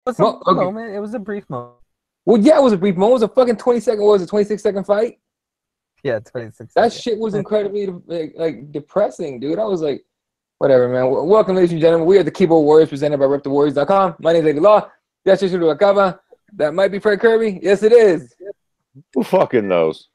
was a moment. It was a brief moment. Well, yeah, it was a brief moment. It was a fucking 20-second. What was it? 26-second fight. Yeah, 26. That shit was incredibly like depressing, dude. I was like, whatever, man. Welcome, ladies and gentlemen. We are the Keyboard Warriors, presented by RepTheWarriors.com. My name is Eddie Law. That's just Acaba. That might be Fred Kirby. Yes, it is. Who fucking knows?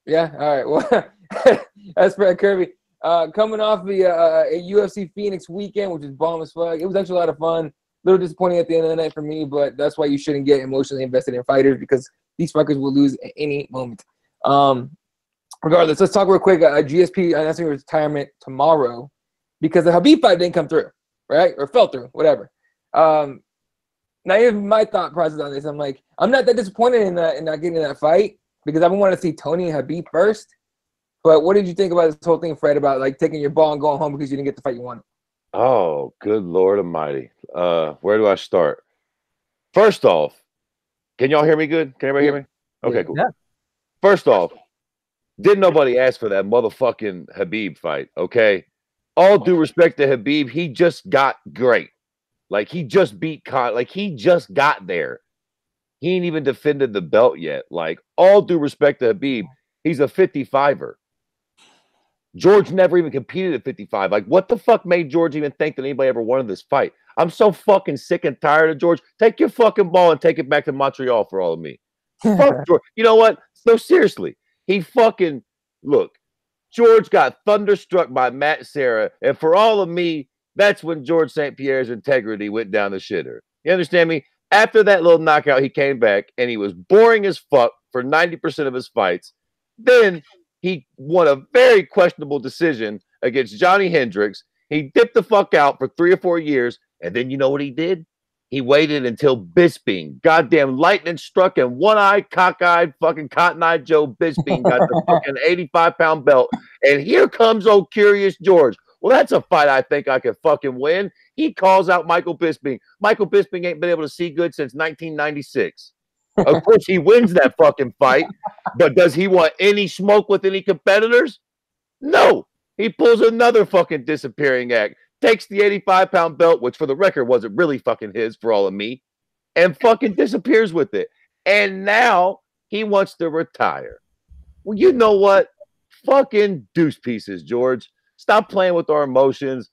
Yeah. All right. Well, that's Fred Kirby. Coming off the a UFC Phoenix weekend, which is bomb as fuck. It was actually a lot of fun. A little disappointing at the end of the night for me, but that's why you shouldn't get emotionally invested in fighters, because these fuckers will lose at any moment. Regardless, let's talk real quick. GSP announcing retirement tomorrow because the Khabib fight didn't come through, right? Or fell through, whatever. Now, here's my thought process on this. I'm like, I'm not that disappointed in not getting that fight because I've been wanting to see Tony and Khabib first. But what did you think about this whole thing, Fred, about like taking your ball and going home because you didn't get the fight you wanted? Oh, good Lord Almighty. Where do I start? First off, can y'all hear me good? Can everybody hear me? Okay, cool. Yeah. First off, didn't nobody ask for that motherfucking Khabib fight, okay? All due respect to Khabib, he just got great. Like, he just beat Cain. Like, he just got there. He ain't even defended the belt yet. Like, all due respect to Khabib, he's a 55er. George never even competed at 55. Like, what the fuck made George even think that anybody ever wanted this fight? I'm so fucking sick and tired of George. Take your fucking ball and take it back to Montreal for all of me. Fuck George. You know what? No, seriously. He fucking, look, George got thunderstruck by Matt Serra, and for all of me, that's when George St-Pierre's integrity went down the shitter. You understand me? After that little knockout, he came back, and he was boring as fuck for 90% of his fights. Then he won a very questionable decision against Johnny Hendricks. He dipped the fuck out for 3 or 4 years, and then you know what he did? He waited until Bisping, goddamn lightning struck, and one-eyed, cockeyed, fucking cotton-eyed Joe Bisping got the fucking 85-pound belt. And here comes old Curious George. Well, that's a fight I think I could fucking win. He calls out Michael Bisping. Michael Bisping ain't been able to see good since 1996. Of course, he wins that fucking fight, but does he want any smoke with any competitors? No. He pulls another fucking disappearing act, takes the 85-pound belt, which for the record wasn't really fucking his for all of me, and fucking disappears with it. And now he wants to retire. Well, you know what? Fucking deuce pieces, George. Stop playing with our emotions.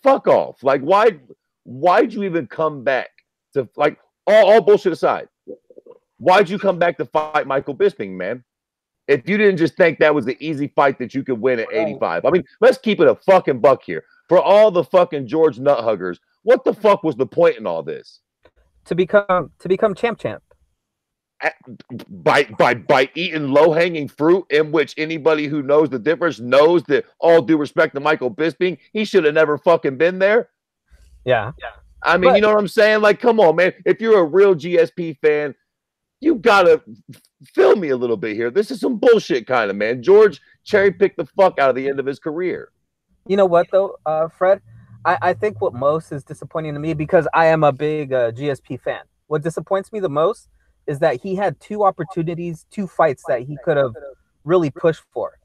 Fuck off. Like, why'd you even come back to, like, all bullshit aside, why'd you come back to fight Michael Bisping, man? If you didn't just think that was the easy fight that you could win at 85. I mean, let's keep it a fucking buck here. For all the fucking George nut huggers, what the fuck was the point in all this? To become champ. By eating low-hanging fruit, in which anybody who knows the difference knows that, all due respect to Michael Bisping, he should have never fucking been there. Yeah. I mean, you know what I'm saying? Like, come on, man. If you're a real GSP fan, you gotta fill me a little bit here. This is some bullshit kind of, man. George cherry-picked the fuck out of the end of his career. You know what, though, Fred? I think what most is disappointing to me, because I am a big GSP fan. What disappoints me the most is that he had 2 opportunities, 2 fights that he could have really pushed for.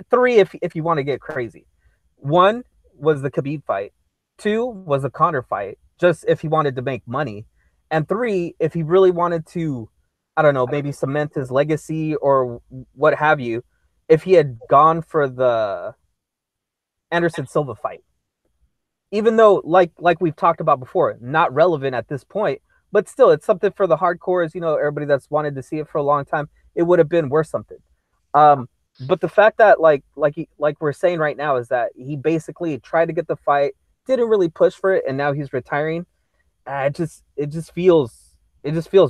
3 if you want to get crazy. 1 was the Khabib fight. 2 was the Conor fight, just if he wanted to make money. And 3, if he really wanted to, I don't know, maybe cement his legacy or what have you, if he had gone for the Anderson Silva fight. Even though, like we've talked about before, not relevant at this point, but still, it's something for the hardcores, you know, everybody that's wanted to see it for a long time. It would have been worth something. But the fact that, like we're saying right now, is that he basically tried to get the fight, didn't really push for it, and now he's retiring. It just feels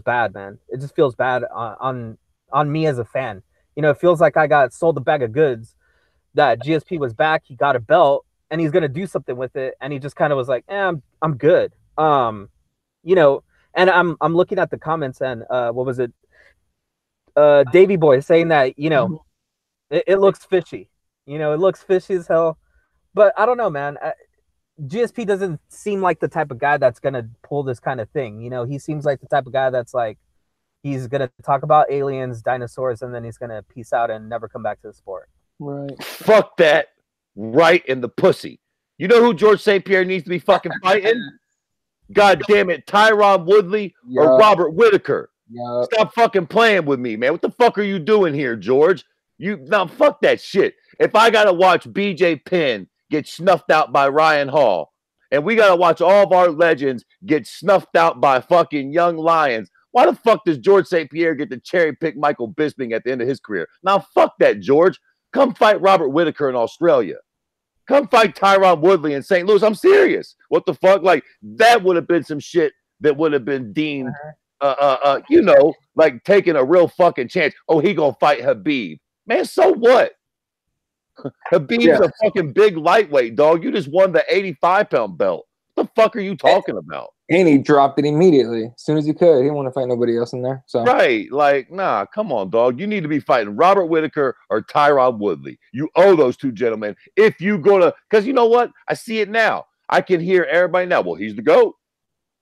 bad, man. It just feels bad on me as a fan. You know, it feels like I got sold a bag of goods, that GSP was back, he got a belt, and he's gonna do something with it, and he just kind of was like, I'm good. You know, and I'm looking at the comments, and what was it? Davey Boy saying that, you know, it looks fishy. You know, it looks fishy as hell. But I don't know, man. GSP doesn't seem like the type of guy that's gonna pull this kind of thing. You know, he seems like the type of guy that's like, he's gonna talk about aliens, dinosaurs, and then he's gonna peace out and never come back to the sport. Right. Fuck that. Right in the pussy. You know who George St-Pierre needs to be fucking fighting? God damn it, Tyron Woodley or Robert Whittaker. Stop fucking playing with me, man. What the fuck are you doing here, George? Fuck that shit. If I gotta watch BJ Penn get snuffed out by Ryan Hall, and we gotta watch all of our legends get snuffed out by fucking young lions, why the fuck does George St-Pierre get to cherry pick Michael Bisping at the end of his career? Now fuck that, George. Come fight Robert Whittaker in Australia. Come fight Tyron Woodley in St. Louis. I'm serious. What the fuck? Like, that would have been some shit that would have been deemed, like taking a real fucking chance. Oh, he gonna fight Khabib. Man, so what? Khabib's a fucking big lightweight, dog. You just won the 85-pound belt. What the fuck are you talking about? And he dropped it immediately as soon as he could. He didn't want to fight nobody else in there. So right, like, nah, come on, dog. You need to be fighting Robert Whittaker or Tyron Woodley. You owe those two gentlemen. If you gonna, because you know what? I see it now. I can hear everybody now. Well, he's the GOAT.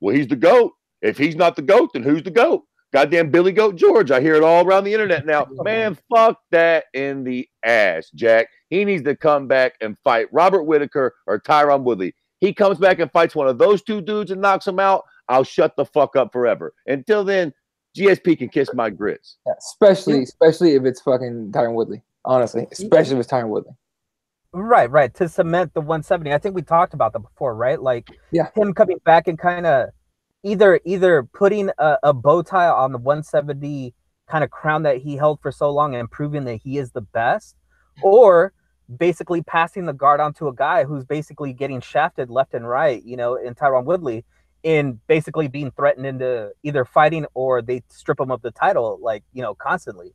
Well, he's the GOAT. If he's not the GOAT, then who's the GOAT? Goddamn Billy Goat George. I hear it all around the internet now. Man, fuck that in the ass, Jack. He needs to come back and fight Robert Whittaker or Tyron Woodley. He comes back and fights one of those two dudes and knocks him out, I'll shut the fuck up forever. Until then, GSP can kiss my grits. Yeah, especially if it's fucking Tyron Woodley. Honestly, especially if it's Tyron Woodley. Right. To cement the 170. I think we talked about that before, right? Like him coming back and kind of either putting a bow tie on the 170 kind of crown that he held for so long and proving that he is the best, or basically passing the guard onto a guy who's basically getting shafted left and right, in Tyron Woodley, in basically being threatened into either fighting or they strip him of the title, like, constantly.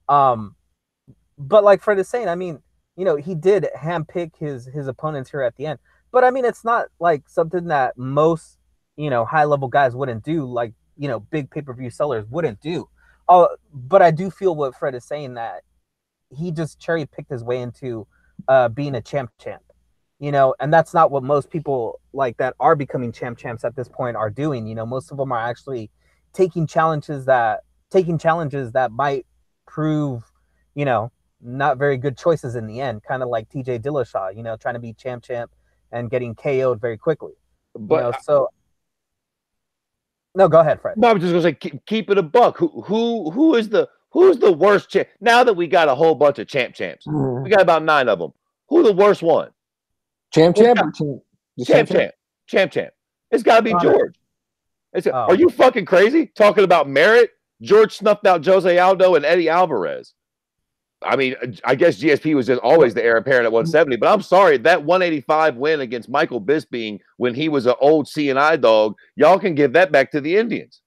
But like Fred is saying, I mean, he did handpick his opponents here at the end. But I mean, it's not like something that most, high level guys wouldn't do, like, big pay-per-view sellers wouldn't do. But I do feel what Fred is saying, that he just cherry picked his way into being a champ, and that's not what most people like that are becoming champs at this point are doing. Most of them are actually taking challenges that might prove, not very good choices in the end. Kind of like TJ Dillashaw, trying to be champ and getting KO'd very quickly. But no, go ahead, Fred. No, I was just gonna say, keep it a buck. Who's the worst champ? Now that we got a whole bunch of champs, we got about 9 of them. Who the worst one? Champ. It's got to be George. Are you fucking crazy? Talking about merit? George snuffed out Jose Aldo and Eddie Alvarez. I mean, I guess GSP was just always the heir apparent at 170, but I'm sorry, that 185 win against Michael Bisping when he was an old CNI dog, y'all can give that back to the Indians.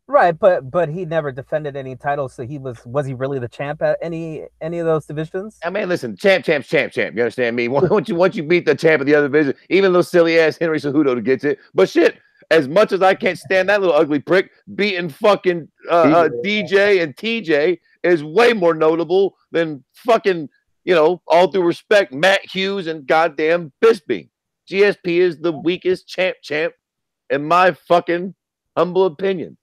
Right, but he never defended any titles, so was he really the champ at any of those divisions? I mean, listen, champ. You understand me? Once you beat the champ of the other division, even though silly ass Henry Cejudo gets it, but shit, as much as I can't stand that little ugly prick, beating fucking DJ and TJ is way more notable than fucking, all due respect, Matt Hughes and goddamn Bisping. GSP is the weakest champ, in my fucking humble opinion.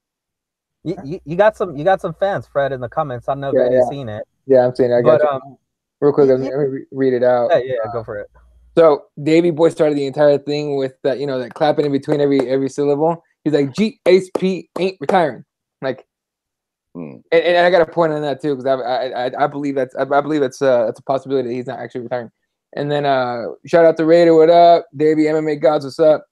You got some fans, Fred, in the comments. I don't know if you've seen it. Yeah, I'm seeing it. I got you. Real quick, let me read it out. Yeah, go for it. So Davey Boy started the entire thing with that, that clapping in between every syllable. He's like, GSP ain't retiring. Like, and I got a point on that too, because I believe that's a possibility that he's not actually retiring. And then shout out to Raider, what up? Davey MMA Gods, what's up?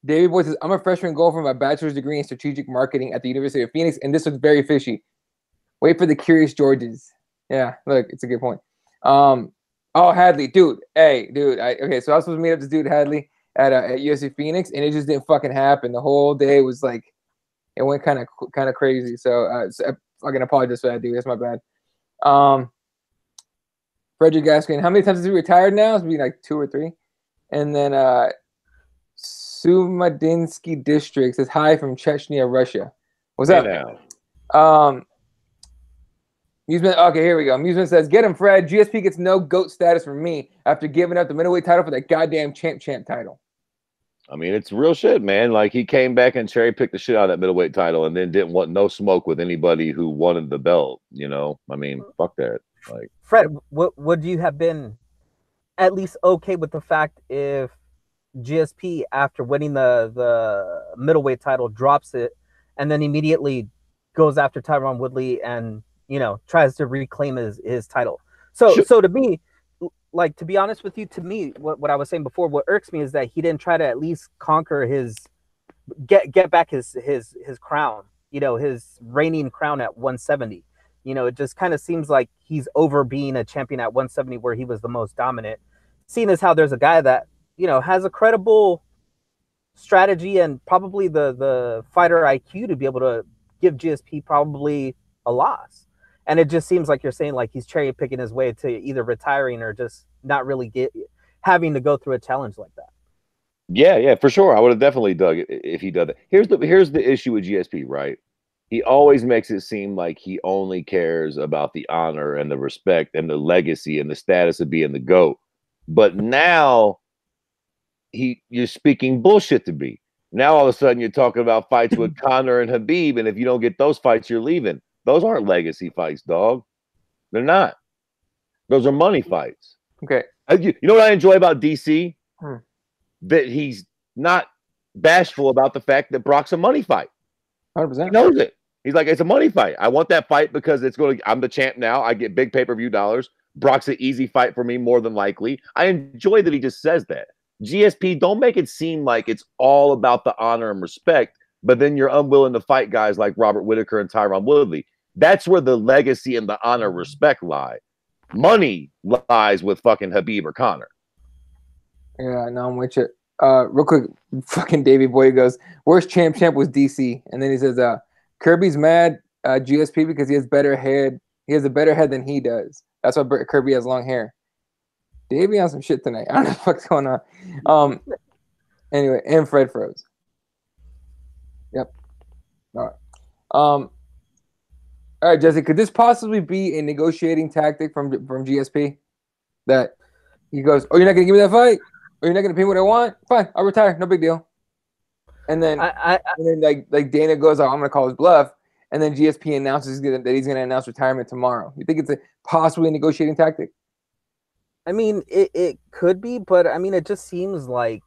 Davey Boy says, I'm a freshman going for my bachelor's degree in strategic marketing at the University of Phoenix, and this looks very fishy. Wait for the Curious Georges. Yeah, look, it's a good point. Oh, Hadley, dude. Hey, dude. Okay, so I was supposed to meet up this dude Hadley at UFC Phoenix, and it just didn't fucking happen. The whole day was like, it went kind of crazy. So I fucking apologize for that, dude. That's my bad. Frederick Gaskin, how many times has he retired now? It's been like 2 or 3. And then Sumadinsky District says hi from Chechnya, Russia. What's up? Musement, okay, here we go. Musement says, get him, Fred. GSP gets no GOAT status from me after giving up the middleweight title for that goddamn champ title. I mean, it's real shit, man. Like, he came back and cherry-picked the shit out of that middleweight title and then didn't want no smoke with anybody who wanted the belt, I mean, fuck that. Like, Fred, would you have been at least okay with the fact if GSP after winning the middleweight title drops it, and then immediately goes after Tyron Woodley and tries to reclaim his title. So to me, like, to be honest with you, to me, what I was saying before, what irks me is that he didn't try to at least conquer get back his crown, his reigning crown at 170. It just kind of seems like he's over being a champion at 170 where he was the most dominant, seeing as how there's a guy that has a credible strategy and probably the fighter IQ to be able to give GSP probably a loss. And it just seems like you're saying, like, he's cherry picking his way to either retiring or just not really having to go through a challenge like that. Yeah, for sure. I would have definitely dug it if he did that. Here's the issue with GSP, right? He always makes it seem like he only cares about the honor and the respect and the legacy and the status of being the GOAT. But now you're speaking bullshit to me. Now all of a sudden you're talking about fights with Conor and Khabib, and if you don't get those fights, you're leaving. Those aren't legacy fights, dog. They're not. Those are money fights. Okay. You know what I enjoy about DC? That he's not bashful about the fact that Brock's a money fight. 100%. He knows it. He's like, it's a money fight. I want that fight because I'm the champ now. I get big pay-per-view dollars. Brock's an easy fight for me, more than likely. I enjoy that he just says that. GSP, don't make it seem like it's all about the honor and respect, but then you're unwilling to fight guys like Robert Whittaker and Tyron Woodley. That's where the legacy and the honor respect lie. Money lies with fucking Khabib or Conor. Yeah, no, I'm with you. Real quick, fucking Davey Boy goes, worst champ was DC. And then he says, Kirby's mad GSP because he has better head. He has a better head than he does. That's why Kirby has long hair. Davey on some shit tonight. I don't know what the fuck's going on. Anyway, and Fred froze. Yep. All right, Jesse, could this possibly be a negotiating tactic from GSP? That he goes, oh, you're not going to give me that fight? Or you're not going to pay me what I want? Fine, I'll retire. No big deal. And then, like Dana goes, oh, I'm going to call his bluff. And then GSP announces that he's going to announce retirement tomorrow. You think it's possibly a negotiating tactic? I mean, it could be, but I mean, it just seems like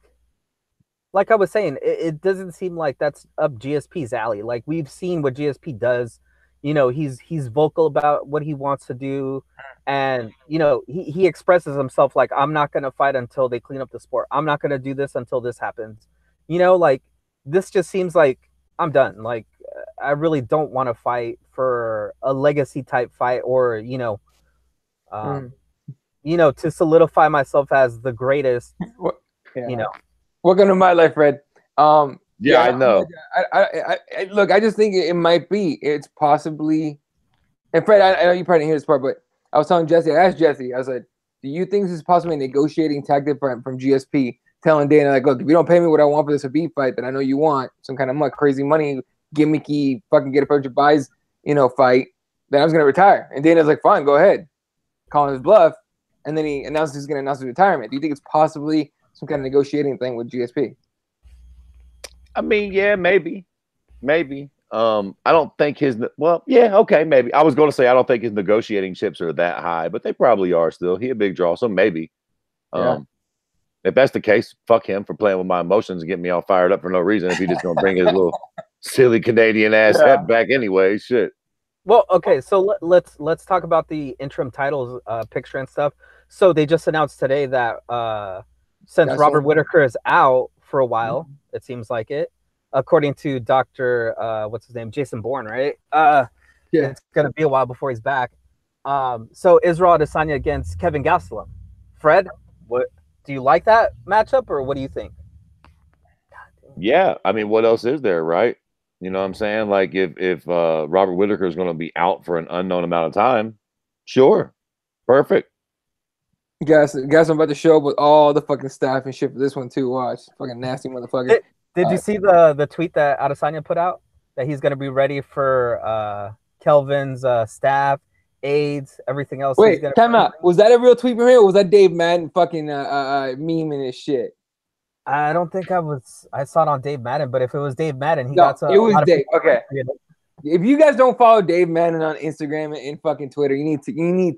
I was saying, it doesn't seem like that's up GSP's alley. Like, we've seen what GSP does. He's vocal about what he wants to do. And, he expresses himself like, I'm not going to fight until they clean up the sport. I'm not going to do this until this happens. Like, this just seems like I'm done. Like, I really don't want to fight for a legacy type fight or, to solidify myself as the greatest, Welcome to my life, Fred. Yeah, I know. I look, I just think it might be. It's possibly. And Fred, I know you probably didn't hear this part, but I was telling Jesse. I asked Jesse. I was like, "Do you think this is possibly a negotiating tactic from GSP, telling Dana like, look, if you don't pay me what I want for this Khabib fight that I know you want, some kind of crazy money, gimmicky, fucking get a bunch of buys, fight, then I was gonna retire." And Dana's like, "Fine, go ahead," calling his bluff, and then he announced he's gonna announce his retirement. Do you think it's possibly some kind of negotiating thing with GSP? I mean, yeah, maybe. I don't think maybe. I was going to say I don't think his negotiating chips are that high, but they probably are still. He a big draw, so maybe. If that's the case, fuck him for playing with my emotions and getting me all fired up for no reason. If he just gonna bring his little silly Canadian ass head back anyway, shit. Well, okay, so let's talk about the interim titles picture and stuff. So they just announced today that since Robert Whittaker is out for a while, it seems like it, according to Dr. What's his name, Jason Bourne, right? It's gonna be a while before he's back. So Israel Adesanya against Kevin Gastelum. Fred, what do you like that matchup, or what do you think? Yeah, I mean, what else is there, right? You know what I'm saying? Like, if Robert Whittaker is going to be out for an unknown amount of time, sure, perfect. Guys, I'm about to show up with all the fucking staff and shit for this one too. Watch, fucking nasty motherfucker. Did you see the tweet that Adesanya put out that he's going to be ready for Kelvin's staff, aides, everything else? Wait, time out. Was that a real tweet from him, or was that Dave Madden fucking meme and his shit? I don't think I saw it on Dave Madden, but if it was Dave Madden, it was Dave. Okay. If you guys don't follow Dave Madden on Instagram and fucking Twitter, you need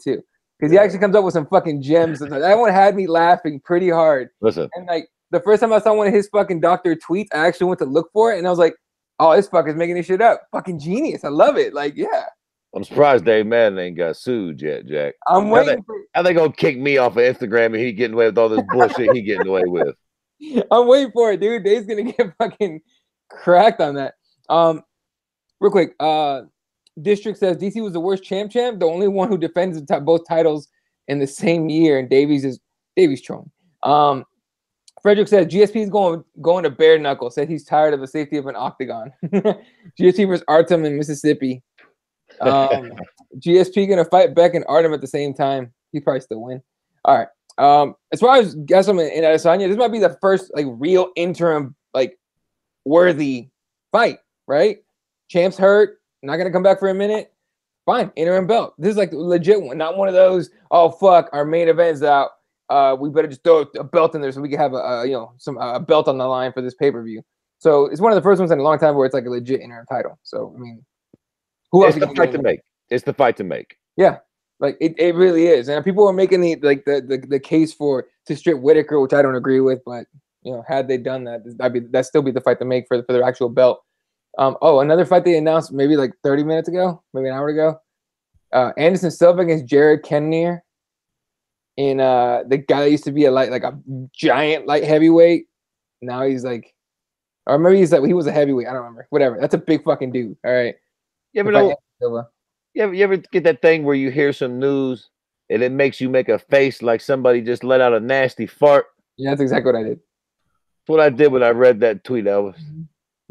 to. Because he actually comes up with some fucking gems. That one had me laughing pretty hard. Listen. And like, the first time I saw one of his fucking doctor tweets, I actually went to look for it, and I was like, oh, this fucker's making this shit up. Fucking genius. I love it. Like, yeah. I'm surprised Dave Madden ain't got sued yet, Jack. I'm waiting. How they gonna kick me off of Instagram and he getting away with all this bullshit he getting away with? I'm waiting for it, dude. Dave's gonna get fucking cracked on that. Real quick, District says DC was the worst champ, the only one who defends both titles in the same year, and Davies trolling. Frederick says GSP is going to bare knuckle. Said he's tired of the safety of an octagon. GSP versus Artem in Mississippi. GSP gonna fight Beck and Artem at the same time. He probably still win. All right. As far as Gastelum and Adesanya, this might be the first like real interim like worthy fight, right? Champ's hurt, not gonna come back for a minute. Fine, interim belt. This is like a legit one, not one of those. Oh fuck, our main event's out. We better just throw a belt in there so we can have a belt on the line for this pay-per-view. So it's one of the first ones in a long time where it's like a legit interim title. So I mean, who else? It's the fight to make. It's the fight to make. Yeah, like it really is. And people are making the case to strip Whittaker, which I don't agree with. But you know, had they done that, that'd still be the fight to make for their actual belt. Another fight they announced maybe like 30 minutes ago, maybe an hour ago. Anderson Silva against Jared Cannonier. And the guy that used to be a giant light heavyweight, now he's like, or maybe he was a heavyweight. I don't remember. Whatever. That's a big fucking dude. All right. You ever get that thing where you hear some news and it makes you make a face like somebody just let out a nasty fart? Yeah, that's exactly what I did. That's what I did when I read that tweet, Elvis.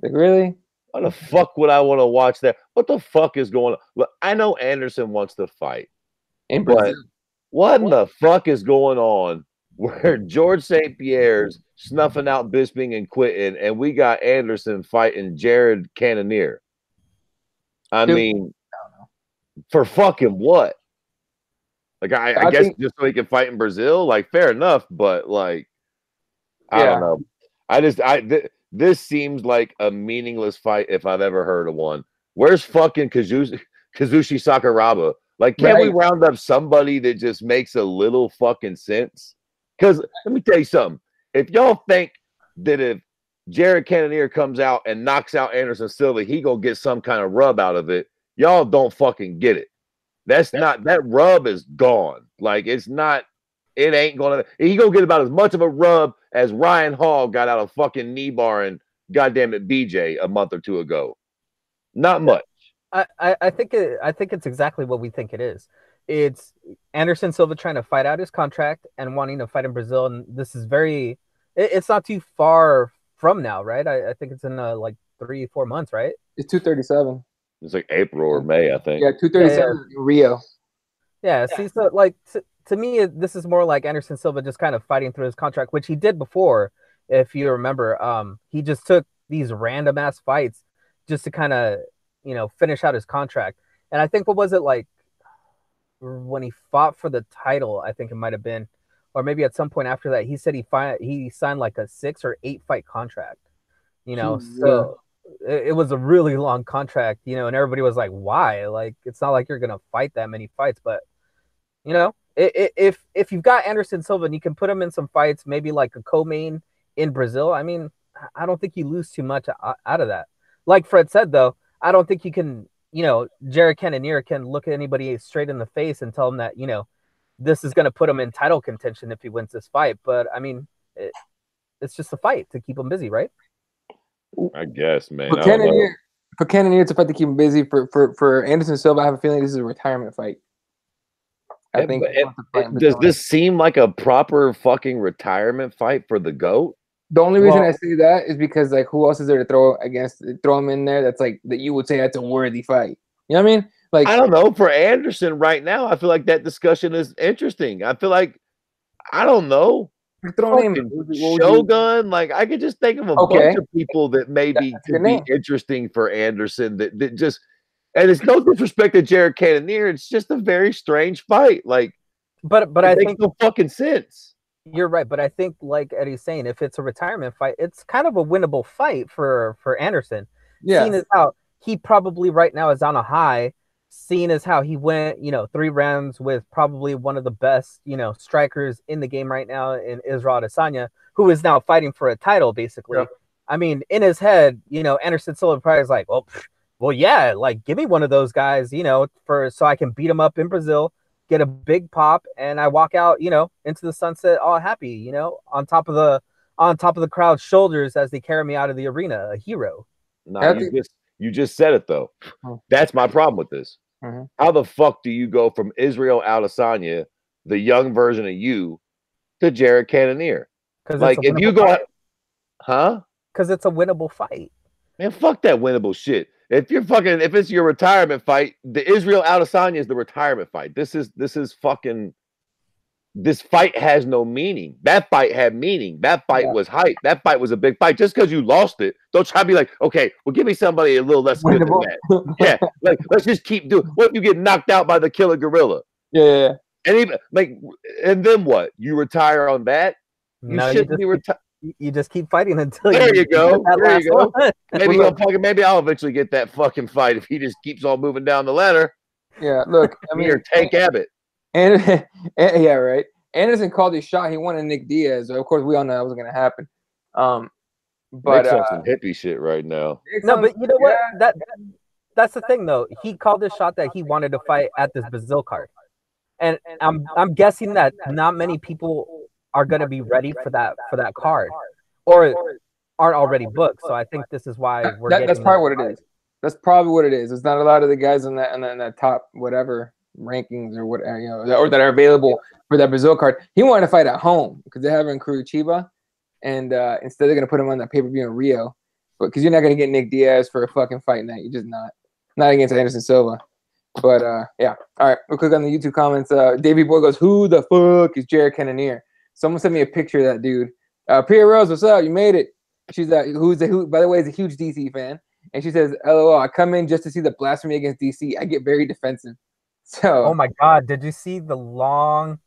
Like, really? Why the fuck would I want to watch that? What the fuck is going on? Look, I know Anderson wants to fight. In Brazil. What in the fuck is going on where George St-Pierre's snuffing out Bisping and quitting, and we got Anderson fighting Jared Cannonier? I mean, for fucking what? Like, I guess just so he can fight in Brazil? Like, fair enough, but like, I don't know. This seems like a meaningless fight if I've ever heard of one. Where's fucking Kazushi Sakuraba? Like, can't we round up somebody that just makes a little fucking sense? Because let me tell you something. If y'all think that if Jared Cannonier comes out and knocks out Anderson Silva, he gonna get some kind of rub out of it, y'all don't fucking get it. That rub is gone. Like, it ain't gonna, he gonna get about as much of a rub as Ryan Hall got out of fucking knee bar and goddamn it BJ a month or two ago. Not much. I think it's exactly what we think it is. It's Anderson Silva trying to fight out his contract and wanting to fight in Brazil, and this is it's not too far from now, right? I think it's in like 3-4 months, right? It's 237. It's like April or May, I think. Yeah, 237 in Rio. Yeah, see, so like to me, this is more like Anderson Silva just kind of fighting through his contract, which he did before, if you remember. He just took these random ass fights just to kind of, finish out his contract. And I think, what was it, like when he fought for the title, I think it might have been, or maybe at some point after that, he said he signed like a 6 or 8 fight contract, so it was a really long contract, and everybody was like, why? Like, it's not like you're going to fight that many fights, but if you've got Anderson Silva and you can put him in some fights, maybe like a co-main in Brazil, I mean, I don't think you lose too much out of that. Like Fred said, though, I don't think you can, Jared Cannonier can look at anybody straight in the face and tell him that, this is going to put him in title contention if he wins this fight. But I mean, it's just a fight to keep him busy, right? I guess, man. For Cannonier, it's a fight to keep him busy. For Anderson Silva, I have a feeling this is a retirement fight. I think. Does this seem like a proper fucking retirement fight for the GOAT? The only reason I say that is because, like, who else is there to throw him in there that's like that you would say that's a worthy fight? You know what I mean? Like, I don't know. For Anderson right now, I feel like that discussion is interesting. I feel like, I don't know. Shogun, like, I could just think of a bunch of people that maybe could be interesting for Anderson that just, and it's no disrespect to Jared Cannonier, it's just a very strange fight. Like, but I think no fucking sense. You're right, but I think, like Eddie's saying, if it's a retirement fight, it's kind of a winnable fight for Anderson. Yeah, seeing as how he probably right now is on a high, seeing as how he went, 3 rounds with probably one of the best, strikers in the game right now in Israel Adesanya, who is now fighting for a title, basically. Yep. I mean, in his head, Anderson Silva probably is like, well, yeah, like give me one of those guys, so I can beat him up in Brazil, get a big pop, and I walk out, into the sunset all happy, on top of the crowd's shoulders as they carry me out of the arena, a hero. Nah, you just said it though. That's my problem with this. Mm-hmm. How the fuck do you go from Israel Adesanya, the young version of you, to Jared Cannonier? Like if you go, huh? Because it's a winnable fight. Man, fuck that winnable shit. If it's your retirement fight, the Israel Adesanya is the retirement fight. This fight has no meaning. That fight had meaning. That fight was hype. That fight was a big fight. Just because you lost it, don't try to be like, okay, well, give me somebody a little less good than that. Yeah, like let's just keep doing. What if you get knocked out by the killer gorilla? Yeah. And even and then what? You retire on that? You just keep fighting until there you go. There you go. Maybe I'll eventually get that fucking fight if he just keeps on moving down the ladder. Yeah, look, I mean, or Tank Abbott. And yeah, right. Anderson called his shot. He wanted Nick Diaz. Of course, we all know that wasn't going to happen. But Nick's on some hippie shit right now. No, but you know what? That's the thing, though. He called his shot that he wanted to fight at this Brazil card, and I'm guessing that not many people are going to be ready for that card, or aren't already booked. So I think this is why that's probably what it is. That's probably what it is. It's not a lot of the guys in that top whatever rankings or whatever, or that are available for that Brazil card. He wanted to fight at home because they have him in Curitiba, and instead they're gonna put him on that pay-per-view in Rio. But because you're not gonna get Nick Diaz for a fucking fight night, you're just not against Anderson Silva. But yeah, all right. We'll click on the YouTube comments. Davey Boy goes, "Who the fuck is Jared Cannonier?" Someone sent me a picture of that dude. Priya Rose, what's up? You made it. She's who by the way is a huge DC fan, and she says, "LOL, I come in just to see the blasphemy against DC. I get very defensive." So, oh my God, did you see the long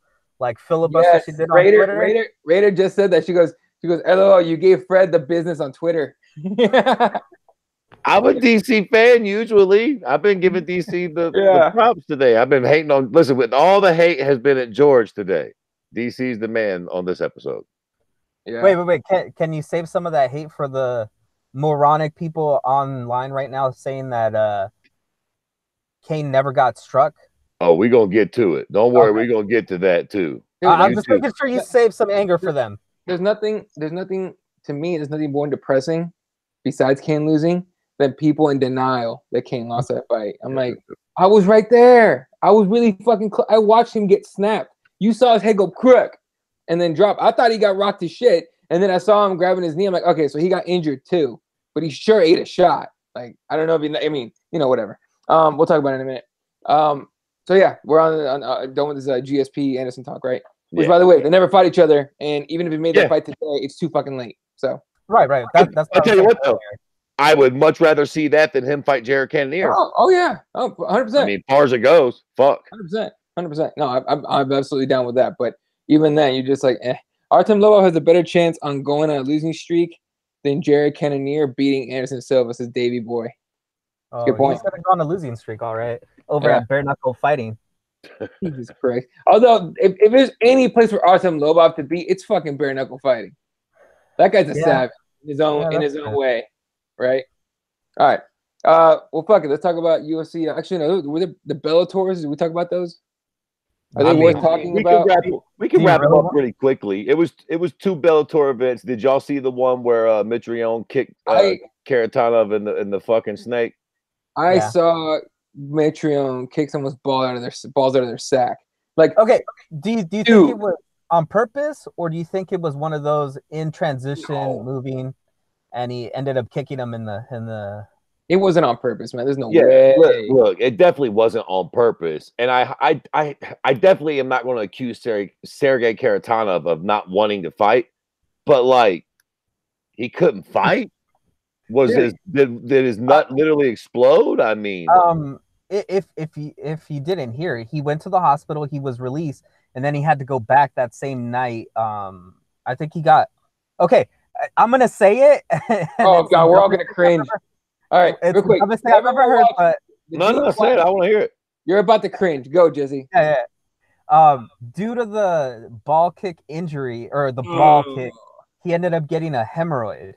filibuster she did on Twitter? Raider just said that. She goes, LOL, you gave Fred the business on Twitter. I'm a DC fan usually. I've been giving DC the props today. I've been hating on. Listen, with all the hate has been at George today. DC's the man on this episode. Yeah. Wait. Can you save some of that hate for the moronic people online right now saying that Cain never got struck? Oh, we're going to get to it. Don't worry. Okay. We're going to get to that too. I'm just making sure you save some anger for them. There's nothing to me, there's nothing more depressing besides Cain losing than people in denial that Cain lost that fight. I'm like, I was right there. I was really fucking I watched him get snapped. You saw his head go crook and then drop. I thought he got rocked to shit. And then I saw him grabbing his knee. I'm like, okay, so he got injured too. But he sure ate a shot. Like, I don't know if whatever. We'll talk about it in a minute. So yeah, we're on done with this GSP Anderson talk, right? Which, by the way, they never fought each other, and even if we made that fight today, it's too fucking late. So right. That's I'll tell you what though, I would much rather see that than him fight Jared Cannonier. Oh yeah, 100%. I mean, far as it goes, fuck. 100%. No, I'm absolutely down with that. But even then, you're just like, Artem Lobov has a better chance on going on a losing streak than Jared Cannonier beating Anderson Silva, says Davey Boy. Oh, good point. He's gonna go on a losing streak, all right, over at bare knuckle fighting. Jesus Christ. Although, if there's any place for Artem Lobov to be, it's fucking bare knuckle fighting. That guy's a savage in his own way, right? All right. Well, fuck it. Let's talk about UFC. Actually, no. Were the Bellators? Did we talk about those? Are they worth talking about? We can wrap them up pretty quickly. It was 2 Bellator events. Did y'all see the one where Mitrione kicked Karatanov in the fucking snake? I saw Mitrione kick someone's balls out of their sack. Like, okay, do you think it was on purpose, or do you think it was one of those in transition moving, and he ended up kicking him in the? It wasn't on purpose, man. There's no way. Look, it definitely wasn't on purpose, and I definitely am not going to accuse Sergey Karatanov of not wanting to fight, but like, he couldn't fight. Did his nut literally explode? I mean, if you didn't hear, he went to the hospital. He was released, and then he had to go back that same night. I think he got. Okay, I'm gonna say it. Oh God, we're all gonna cringe. All right, real quick. I've never heard, but No, say it. I want to hear it. You're about to cringe. Go, Jesse. Yeah. Due to the ball kick injury or the ball kick, he ended up getting a hemorrhoid.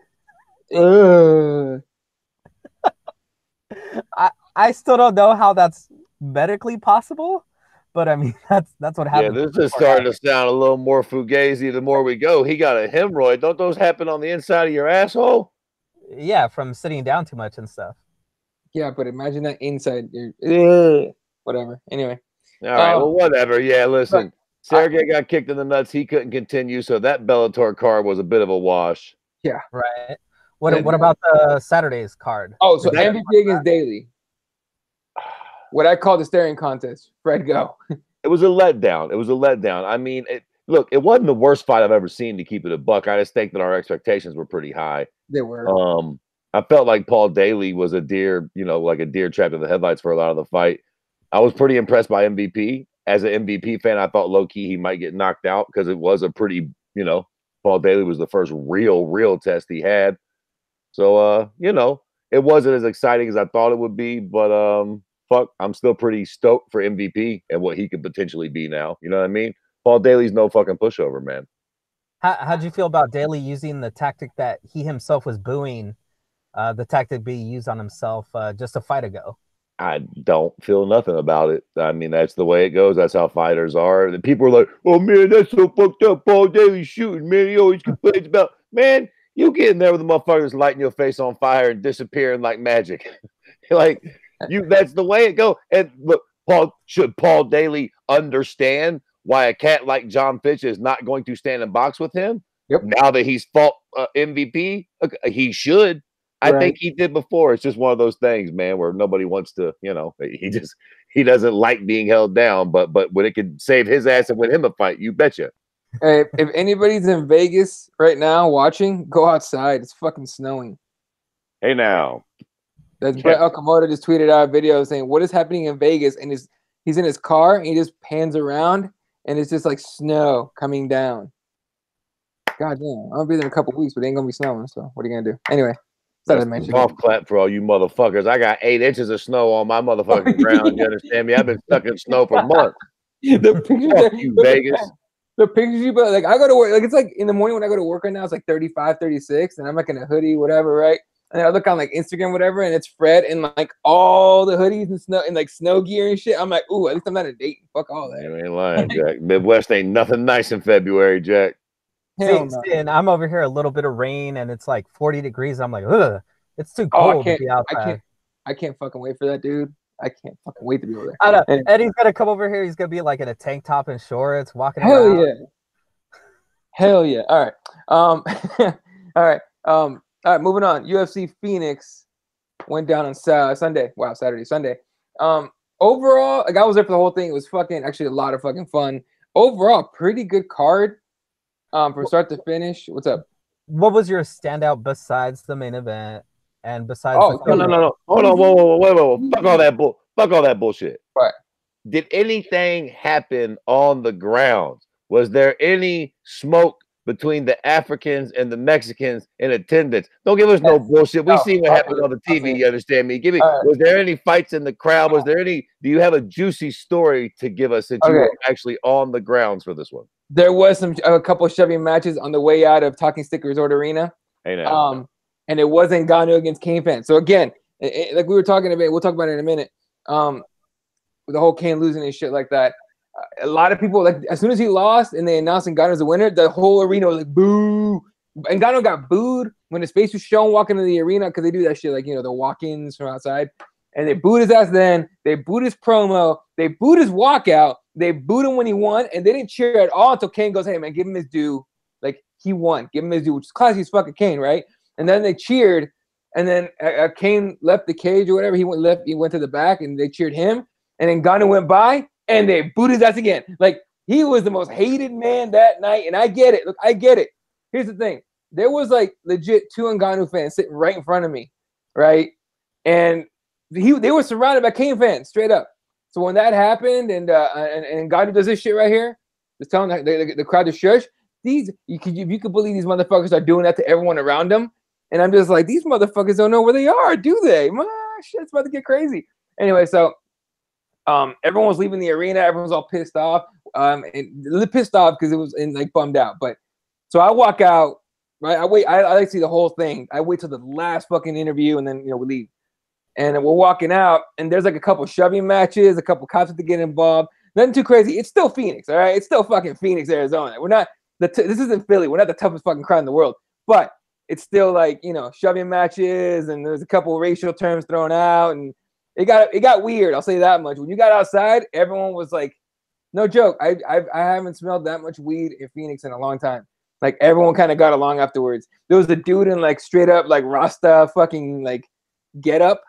I still don't know how that's medically possible, but I mean that's what happened. Yeah, this is starting to sound a little more fugazi the more we go. He got a hemorrhoid. Don't those happen on the inside of your asshole? Yeah, from sitting down too much and stuff. Yeah, but imagine that inside. Whatever. Anyway. All right. Well, whatever. Yeah, listen. Sergey got kicked in the nuts. He couldn't continue, so that Bellator card was a bit of a wash. Yeah. Right. What about the Saturday's card? Oh, so MVP against Daley. What I call the staring contest. Fred, go. It was a letdown. I mean, look, it wasn't the worst fight I've ever seen, to keep it a buck. I just think that our expectations were pretty high. They were. I felt like Paul Daley was a deer, like a deer trapped in the headlights for a lot of the fight. I was pretty impressed by MVP. As an MVP fan, I thought low-key he might get knocked out because it was a pretty, Paul Daley was the first real test he had. So, it wasn't as exciting as I thought it would be, but fuck, I'm still pretty stoked for MVP and what he could potentially be now. You know what I mean? Paul Daley's no fucking pushover, man. How'd you feel about Daley using the tactic that he himself was booing, the tactic being used on himself just a fight ago? I don't feel nothing about it. I mean, that's the way it goes. That's how fighters are. And people are like, oh, man, that's so fucked up. Paul Daley shooting, man. He always complains about, man, you get in there with the motherfuckers lighting your face on fire and disappearing like magic. That's the way it goes. And look, should Paul Daley understand why a cat like John Fitch is not going to stand and box with him? Yep. Now that he's fought MVP, he should. I think he did before. It's just one of those things, man, where nobody wants to, he doesn't like being held down, but when it could save his ass and win him a fight, you betcha. Hey, if anybody's in Vegas right now watching, go outside. It's fucking snowing. Hey, now. That's Brett Okamoto just tweeted out a video saying, what is happening in Vegas? And he's in his car and he just pans around and it's just like snow coming down. God damn. I'll be there in a couple weeks, but it ain't going to be snowing. So what are you going to do? Anyway. Golf clap for all you motherfuckers. I got 8 inches of snow on my motherfucking ground. You understand me? I've been stuck in snow for months. The pictures Fuck you, Vegas. The pictures you put, like I go to work, like it's like in the morning when I go to work right now, it's like 35, 36, and I'm like in a hoodie, whatever, right? And I look on like Instagram, whatever, and it's Fred and like all the hoodies and snow and like snow gear and shit. I'm like, ooh, at least I'm not a date. Fuck all that. You ain't lying, Jack. Midwest ain't nothing nice in February, Jack. See, and I'm over here, a little bit of rain, and it's like 40 degrees. I'm like, ugh, it's too cold to be outside. I can't fucking wait for that, dude. I can't fucking wait to be over there. I know. Eddie's gonna come over here. He's gonna be like in a tank top and shorts, walking around. Hell yeah. Hell yeah. All right. All right. All right. Moving on. UFC Phoenix went down on Sunday. Wow, Saturday, Sunday. Overall, like I was there for the whole thing. It was actually a lot of fucking fun. Overall, pretty good card. From start to finish. What's up? What was your standout besides the main event and besides? No. Hold on, whoa. Fuck all that bullshit. Right. Did anything happen on the grounds? Was there any smoke between the Africans and the Mexicans in attendance? Don't give us no bullshit. We see what happened on the TV. You understand me? Was there any fights in the crowd? Was there any? Do you have a juicy story to give us since you were actually on the grounds for this one? There was a couple of shoving matches on the way out of Talking Stick Resort Arena. Hey, now. And it wasn't Ngannou against Cain fans. So again, like we were talking about, we'll talk about it in a minute. With the whole Cain losing and shit like that. A lot of people, like, as soon as he lost and they announced Ngannou as a winner, the whole arena was like, boo. Ngannou got booed when his face was shown walking into the arena because they do that shit, like, the walk-ins from outside. And they booed his ass then. They booed his promo. They booed his walkout. They booed him when he won. And they didn't cheer at all until Cain goes, hey, man, give him his due. Like, he won. Give him his due, which is classy as fucking Cain, right? And then they cheered. And then Cain left the cage or whatever. He went to the back, and they cheered him. And then Ngannou went by. And they booed his ass again. Like, he was the most hated man that night. And I get it. Look, I get it. Here's the thing. There was, like, legit 2 Ngannou fans sitting right in front of me, right? And they were surrounded by Cain fans, straight up. So when that happened and Ngannou does this shit right here, just telling the crowd to shush, if you could believe these motherfuckers are doing that to everyone around them. And I'm just like, these motherfuckers don't know where they are, do they? Man, shit's about to get crazy. Anyway, so everyone was leaving the arena. Everyone's all pissed off. And pissed off because it was like bummed out. But so I walk out, right? I wait. I like to see the whole thing. I wait till the last fucking interview, and then we leave. And we're walking out, and there's like a couple shoving matches, a couple cops have to get involved. Nothing too crazy. It's still Phoenix, all right? It's still fucking Phoenix, Arizona. We're not this isn't Philly. We're not the toughest fucking crowd in the world, but it's still like shoving matches, and there's a couple racial terms thrown out, and it got weird. I'll say that much. When you got outside, everyone was like, no joke. I haven't smelled that much weed in Phoenix in a long time. Like everyone kind of got along afterwards. There was a dude in like straight up like Rasta fucking like get up.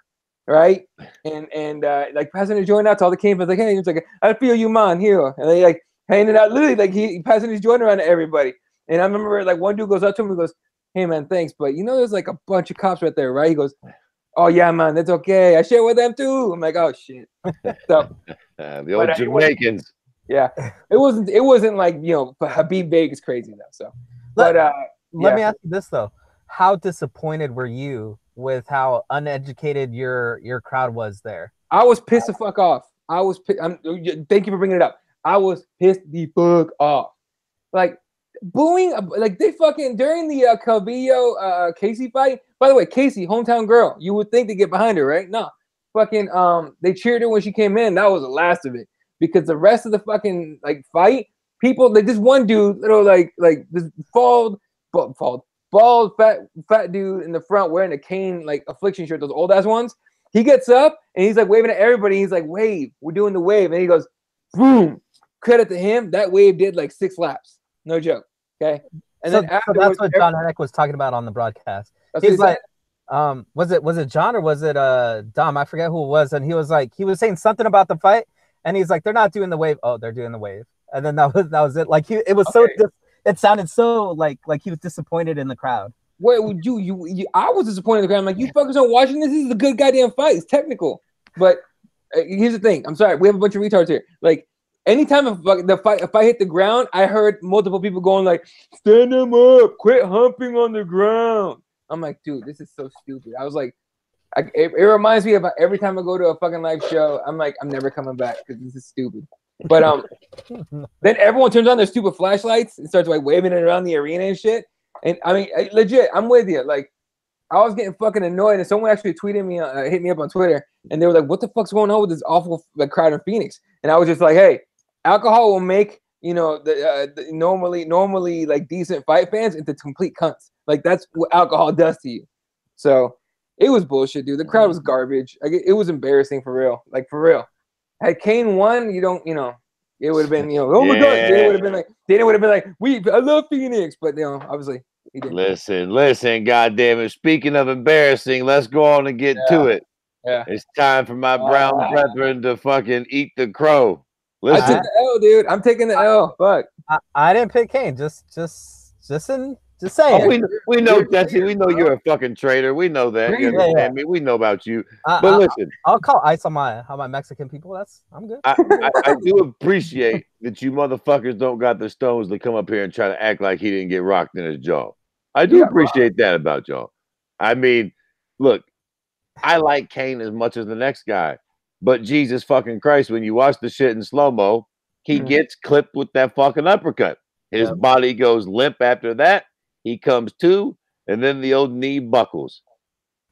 Right, and like passing his joint out to all the Cain fans, like, hey, he was like, I feel you, man, here, and they like handing out, literally, like he passing his joint around to everybody. And I remember like one dude goes up to him and goes, hey man, thanks, but there's like a bunch of cops right there, right? He goes, oh yeah, man, that's okay. I share with them too. I'm like, oh shit. So the old Jamaicans. Yeah, it wasn't like Habib Vegas crazy though. So, let me ask you this though: how disappointed were you with how uneducated your crowd was there? I was pissed the fuck off. I was pissed. Thank you for bringing it up. I was pissed the fuck off. Like booing, like they fucking during the Calvillo Casey fight. By the way, Casey, hometown girl. You would think they get behind her, right? No, fucking they cheered her when she came in. That was the last of it because the rest of the fucking like fight, people like this one dude, little like this bald, fat dude in the front wearing a Cain like affliction shirt, those old ass ones. He gets up and he's like waving at everybody. He's like, wave, we're doing the wave. And he goes, boom. Credit to him. That wave did like 6 laps. No joke. Okay. And then so that's what John Hennick was talking about on the broadcast. He's like, was it John or was it Dom? I forget who it was. And he was saying something about the fight. And he's like, they're not doing the wave. Oh, they're doing the wave. And then that was it. Like it was okay. It sounded so like he was disappointed in the crowd. Wait, would you? I was disappointed in the crowd. I'm like, you fuckers aren't watching this. This is a good goddamn fight. It's technical. But here's the thing. I'm sorry. We have a bunch of retards here. Like, anytime if I hit the ground, I heard multiple people going like, stand them up. Quit humping on the ground. I'm like, dude, this is so stupid. I was like, it reminds me of every time I go to a fucking live show, I'm like, I'm never coming back because this is stupid. But then everyone turns on their stupid flashlights and starts like waving it around the arena and shit. And I mean, legit, I'm with you. Like, I was getting fucking annoyed, and someone actually tweeted me, hit me up on Twitter, and they were like, "What the fuck's going on with this awful like crowd in Phoenix?" And I was just like, "Hey, alcohol will make the normally like decent fight fans into complete cunts. Like that's what alcohol does to you." So it was bullshit, dude. The crowd was garbage. Like, it was embarrassing for real. Like for real. Had Cain won, it would have been, oh my god, Dana would have been like, I love Phoenix, but obviously he didn't. Listen, goddamn it. Speaking of embarrassing, let's go on and get to it. Yeah, it's time for my brown brethren to fucking eat the crow. Listen. I took the L, dude. I'm taking the L. Fuck. I didn't pick Cain. Just saying. Oh, we know, Jesse. We know you're a fucking traitor. We know that. You understand me? We know about you. But listen, I'll call ice on my Mexican people. I'm good. I do appreciate that you motherfuckers don't got the stones to come up here and try to act like he didn't get rocked in his jaw. I do appreciate that about y'all. I mean, look, I like Cain as much as the next guy, but Jesus fucking Christ, when you watch the shit in slow-mo, he gets clipped with that fucking uppercut. His body goes limp after that. He comes to, and then the old knee buckles.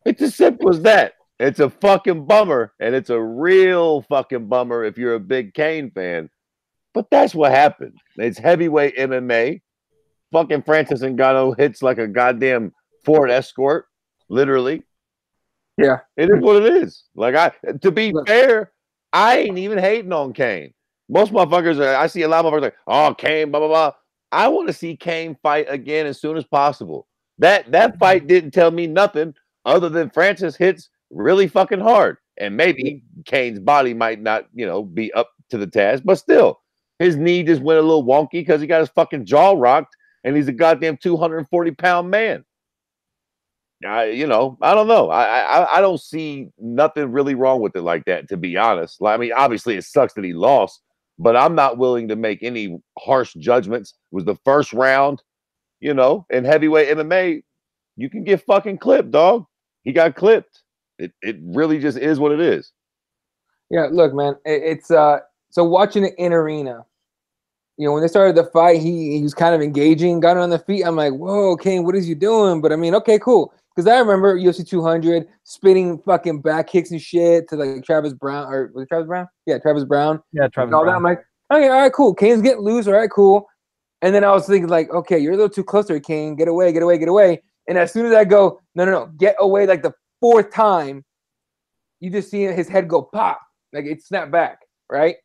It's as simple as that. It's a fucking bummer, and it's a real fucking bummer if you're a big Cain fan. But that's what happened. It's heavyweight MMA. Fucking Francis Ngannou hits like a goddamn Ford Escort, literally. Yeah. It is what it is. Like, to be fair, I ain't even hating on Cain. Most motherfuckers, I see a lot of motherfuckers like, oh, Cain, blah, blah, blah. I want to see Cain fight again as soon as possible. That fight didn't tell me nothing other than Francis hits really fucking hard. And maybe Cain's body might not, be up to the task. But still, his knee just went a little wonky because he got his fucking jaw rocked and he's a goddamn 240-pound man. I don't know. I don't see nothing really wrong with it like that, to be honest. I mean, obviously it sucks that he lost, but I'm not willing to make any harsh judgments. It was the first round, in heavyweight MMA, you can get fucking clipped, dog. He got clipped. It really just is what it is. Yeah, look, man, it's so watching it in arena. You know, when they started the fight, he was kind of engaging, got on the feet. I'm like, whoa, Cain, what is you doing? But I mean, okay, cool. Because I remember UFC 200 spinning fucking back kicks and shit to like Travis Brown, or was it Travis Brown? Yeah, Travis Brown. Yeah, Travis And all that. Brown. I'm like, okay, all right, cool. Cain's getting loose. All right, cool. And then I was thinking, like, okay, you're a little too close to it, Cain. Get away, get away, get away. And as soon as I go, no, get away, like the fourth time, you just see his head go pop, like it snapped back, right?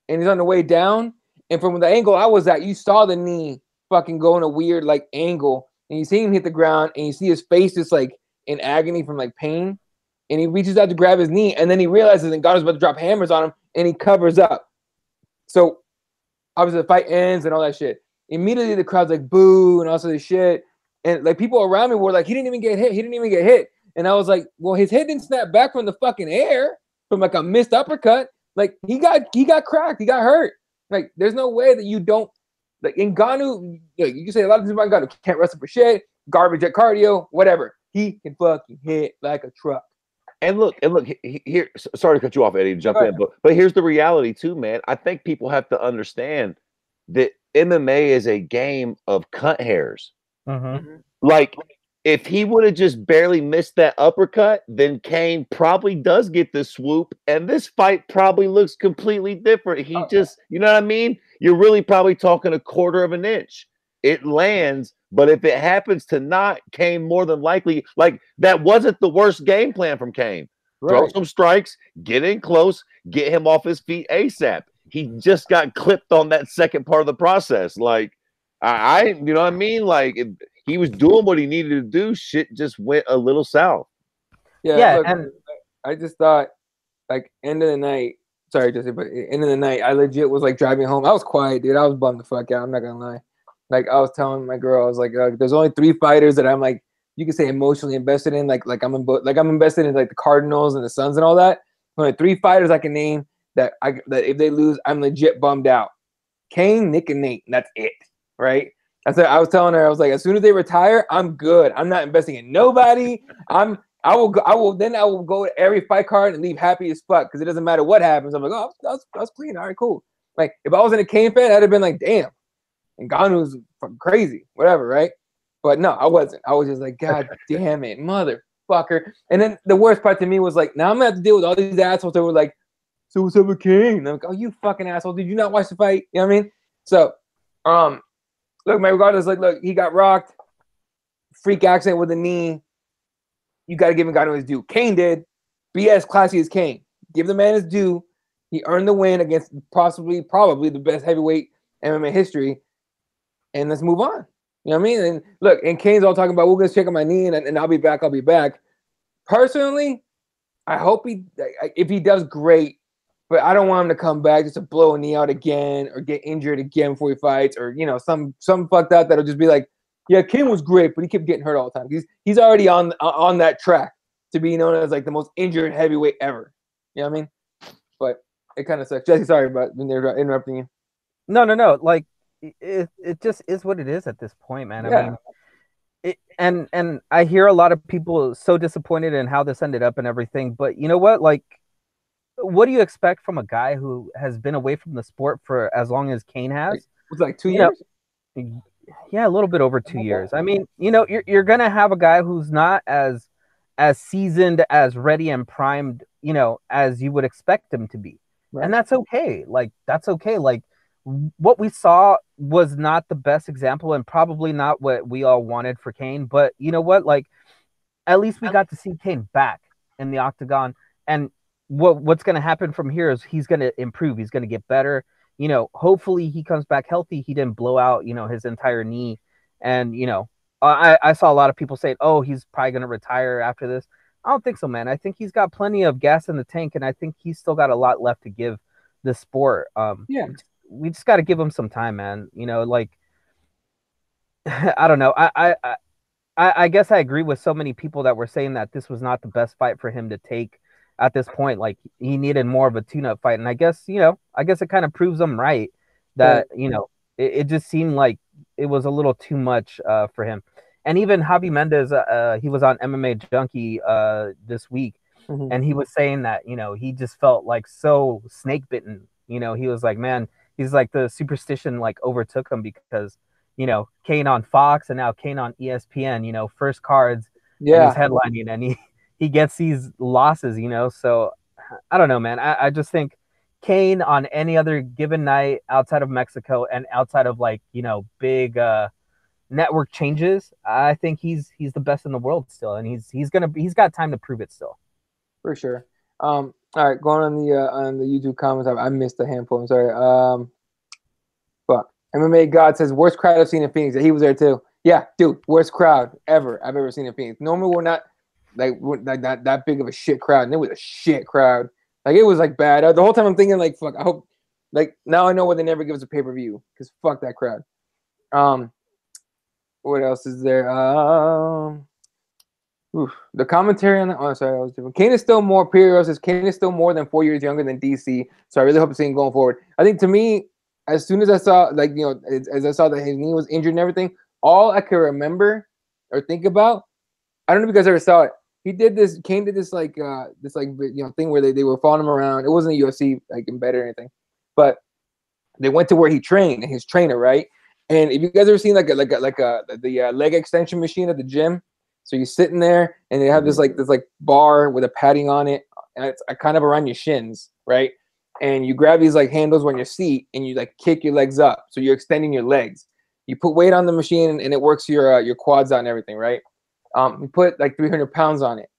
And he's on the way down. And from the angle I was at, you saw the knee fucking go in a weird like angle, and you see him hit the ground, and you see his face just like in agony from like pain. And he reaches out to grab his knee, and then he realizes that God is about to drop hammers on him, and he covers up. So obviously the fight ends and all that shit. Immediately the crowd's like boo and all this shit. And like people around me were like, he didn't even get hit. He didn't even get hit. And I was like, well, his head didn't snap back from the fucking air from like a missed uppercut. Like he got cracked. He got hurt. Like there's no way that you don't like Ngannou. You can say a lot of things about Ngannou. Can't wrestle for shit. Garbage at cardio. Whatever. He can fucking hit like a truck. And look, here. Sorry to cut you off, Eddie. Jump in, but here's the reality too, man. I think people have to understand that MMA is a game of cut hairs. Mm-hmm. Like, if he would have just barely missed that uppercut, then Cain probably does get this swoop, and this fight probably looks completely different. He just, you know what I mean? You're really probably talking a quarter of an inch. It lands, but if it happens to not, Cain more than likely, like, that wasn't the worst game plan from Cain. Right. Throw some strikes, get in close, get him off his feet ASAP. He just got clipped on that second part of the process. Like, you know what I mean? Like, he was doing what he needed to do. Shit just went a little south. Yeah, look, and I just thought, like, end of the night. Sorry, Jesse, but end of the night, I legit was like driving home. I was quiet, dude. I was bummed the fuck out. I'm not gonna lie. Like, I was telling my girl, I was like, there's only 3 fighters that I'm like, you can say emotionally invested in. Like I'm invested in like the Cardinals and the Suns and all that. Only 3 fighters I can name that if they lose, I'm legit bummed out. Cain, Nick, and Nate. And that's it, right? I was telling her, I was like, as soon as they retire, I'm good. I'm not investing in nobody. I will go to every fight card and leave happy as fuck because it doesn't matter what happens. I'm like, oh, that's clean. All right, cool. Like, if I wasn't a Cain fan, I'd have been like, damn. And Ngannou's fucking crazy, whatever, right? But no, I wasn't. I was just like, God damn it, motherfucker. And then the worst part to me was like, now I'm gonna have to deal with all these assholes that were like, so what's up with Cain? And I'm like, oh, you fucking asshole. Did you not watch the fight? You know what I mean? So, look, man, regardless, like, look, he got rocked. Freak accident with the knee. You got to give Ngannou his due. Cain did. Be as classy as Cain. Give the man his due. He earned the win against probably the best heavyweight MMA history. And let's move on. You know what I mean? And look, and Cain's all talking about, we're going to check on my knee and I'll be back. I'll be back. Personally, I hope if he does, great. But I don't want him to come back just to blow a knee out again or get injured again before he fights, or some fucked up that'll just be like, yeah, Cain was great, but he kept getting hurt all the time. He's already on that track to be known as like the most injured heavyweight ever. You know what I mean? But it kind of sucks. Jesse, sorry about interrupting you. No. Like, it just is what it is at this point, man. Yeah. I mean, and I hear a lot of people so disappointed in how this ended up and everything. But you know what? Like, what do you expect from a guy who has been away from the sport for as long as Cain has? It's like 2 years. Yeah, a little bit over 2 years. I mean, you're gonna have a guy who's not as seasoned, as ready and primed, as you would expect him to be, right. And that's okay. Like, that's okay. Like, what we saw was not the best example, and probably not what we all wanted for Cain. But you know what? Like, at least we got to see Cain back in the octagon, and what's going to happen from here is he's going to improve. He's going to get better. Hopefully he comes back healthy. He didn't blow out, his entire knee. And, I saw a lot of people saying, oh, he's probably going to retire after this. I don't think so, man. I think he's got plenty of gas in the tank, and I think he's still got a lot left to give the sport. Yeah. We just got to give him some time, man. Like, I don't know. I guess I agree with so many people that were saying that this was not the best fight for him to take at this point. Like, he needed more of a tune-up fight, and I guess it kind of proves them right that it just seemed like it was a little too much for him. And even Javi Mendez, he was on MMA Junkie this week, And he was saying that, you know, he just felt like so snake bitten. You know, he was like, man, he's like the superstition like overtook him because, you know, Cain on Fox and now Cain on ESPN, you know, first cards and he's headlining and he gets these losses, you know. So I don't know, man. I just think Cain on any other given night outside of Mexico and outside of like, you know, big network changes, I think he's the best in the world still, and he's got time to prove it still. For sure. All right, going on the YouTube comments, I missed a handful. I'm sorry. Fuck. MMA God says worst crowd I've seen in Phoenix. He was there too. Yeah, dude, worst crowd I've ever seen in Phoenix. Normally we're not like that big of a shit crowd, and it was a shit crowd. Like it was like bad. The whole time I'm thinking like, fuck. I hope like now I know why they never give us a pay-per-view because fuck that crowd. What else is there? The commentary on that. Oh, sorry, that was different. Cain is still more. Pierre says Cain is still more than 4 years younger than DC. So I really hope to see him going forward. I think to me, as soon as I saw, like, you know, as I saw that his knee was injured and everything, all I could remember or think about, I don't know if you guys ever saw it. Cain did this like you know, thing where they were following him around. It wasn't a UFC like embedded or anything, but they went to where he trained and his trainer, right? And if you guys ever seen the leg extension machine at the gym, so you're sitting there and they have this bar with a padding on it, and it's kind of around your shins, right? And you grab these like handles on your seat and you like kick your legs up, so you're extending your legs. You put weight on the machine and it works your quads out and everything, right? We put like 300 pounds on it,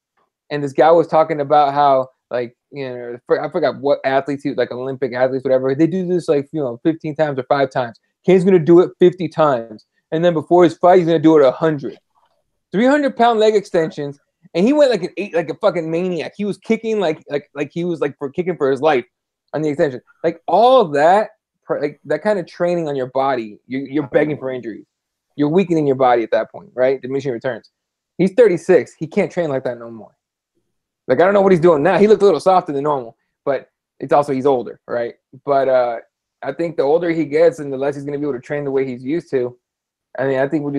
and this guy was talking about how, like, you know, I forgot what athletes, like Olympic athletes, whatever, they do this like, you know, 15 times or 5 times. Cain's gonna do it 50 times, and then before his fight, he's gonna do it 100. 300-pound leg extensions, and he went like a fucking maniac. He was kicking like he was like kicking for his life on the extension. Like all of that, like that kind of training on your body, you're begging for injuries. You're weakening your body at that point, right? Diminishing returns. He's 36. He can't train like that no more. Like, I don't know what he's doing now. He looked a little softer than normal, but it's also he's older, right? But I think the older he gets and the less he's going to be able to train the way he's used to. I mean, I think we're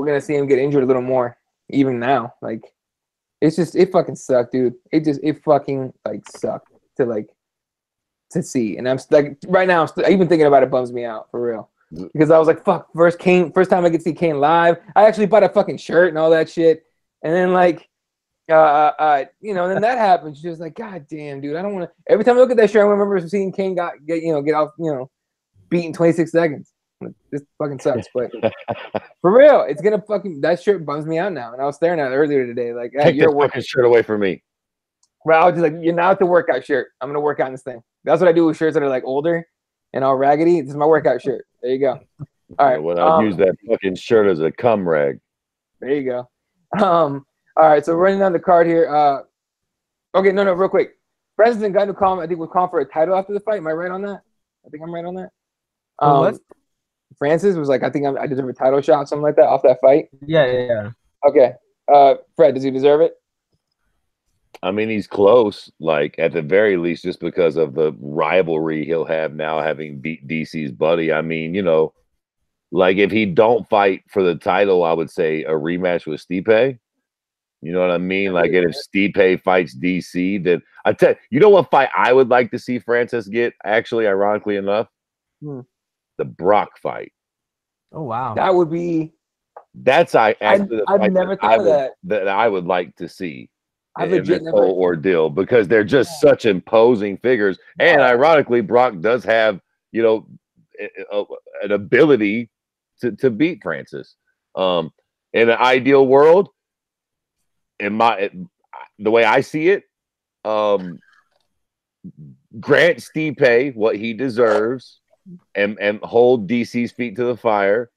going to see him get injured a little more even now. Like, it fucking sucked, dude. It fucking like sucked to see. And I'm like, right now, even thinking about it bums me out for real. Because I was like, fuck, first time I could see Cain live. I actually bought a fucking shirt and all that shit. And then like, you know, and then that happens. She's like, God damn, dude, I don't want to. Every time I look at that shirt, I remember seeing Cain get off, you know, beat in 26 seconds. This fucking sucks, but for real, it's gonna fucking, that shirt bums me out now. And I was staring at it earlier today, like, hey, take your fucking shirt away from me. Well, I was just like, you're not the workout shirt. I'm gonna work out in this thing. That's what I do with shirts that are like older and all raggedy. This is my workout shirt. There you go. All right. Well, I'll use that fucking shirt as a cum rag. There you go. All right, so running down the card here. Okay, no, real quick. Francis and Ngannou I think was calling for a title after the fight. Am I right on that? I think I'm right on that. What? Francis was like, I think I deserve a title shot, something like that, off that fight. Yeah. Okay. Fred, does he deserve it? I mean, he's close, like, at the very least, just because of the rivalry he'll have now, having beat DC's buddy. I mean, you know, like, if he don't fight for the title, I would say a rematch with Stipe. You know what I mean? Like, and if Stipe fights DC, then you know what fight I would like to see Francis get, actually, ironically enough? The Brock fight. Oh, wow. That would be. That's I've never thought of that. That I would like to see. I've in this whole ordeal, because they're just such imposing figures. And ironically, Brock does have, you know, an ability to beat Francis. In an ideal world, the way I see it, grant Stipe what he deserves and hold DC's feet to the fire.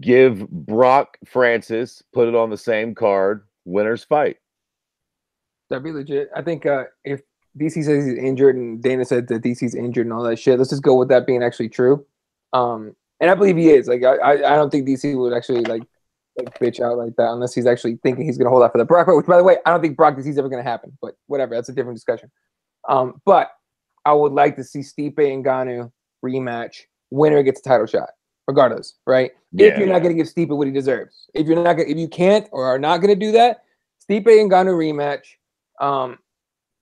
Give Brock Francis, put it on the same card, winners fight. That'd be legit. I think if DC says he's injured and Dana said that DC's injured and all that shit, let's just go with that being actually true. And I believe he is. Like, I don't think DC would actually like bitch out like that unless he's actually thinking he's gonna hold out for the Brock fight. Which, by the way, I don't think Brock DC's ever gonna happen. But whatever, that's a different discussion. But I would like to see Stipe and Ngannou rematch. Winner gets a title shot, regardless, right? If you're not gonna give Stipe what he deserves, if you can't or are not gonna do that, Stipe and Ngannou rematch.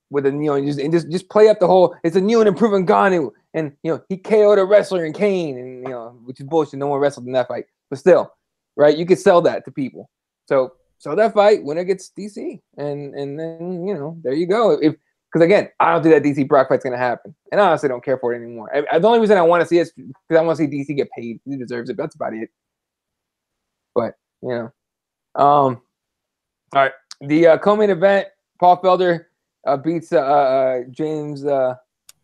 With a just play up the whole. It's a new and improving Ngannou, and he KO'd a wrestler in Cain, and which is bullshit. No one wrestled in that fight, but still, right? You could sell that to people. So that fight, winner gets DC, and then there you go. Because again, I don't think that DC Brock fight's gonna happen, and I honestly don't care for it anymore. The only reason I want to see it is because I want to see DC get paid. He deserves it. That's about it. But all right. The co-main event, Paul Felder beats James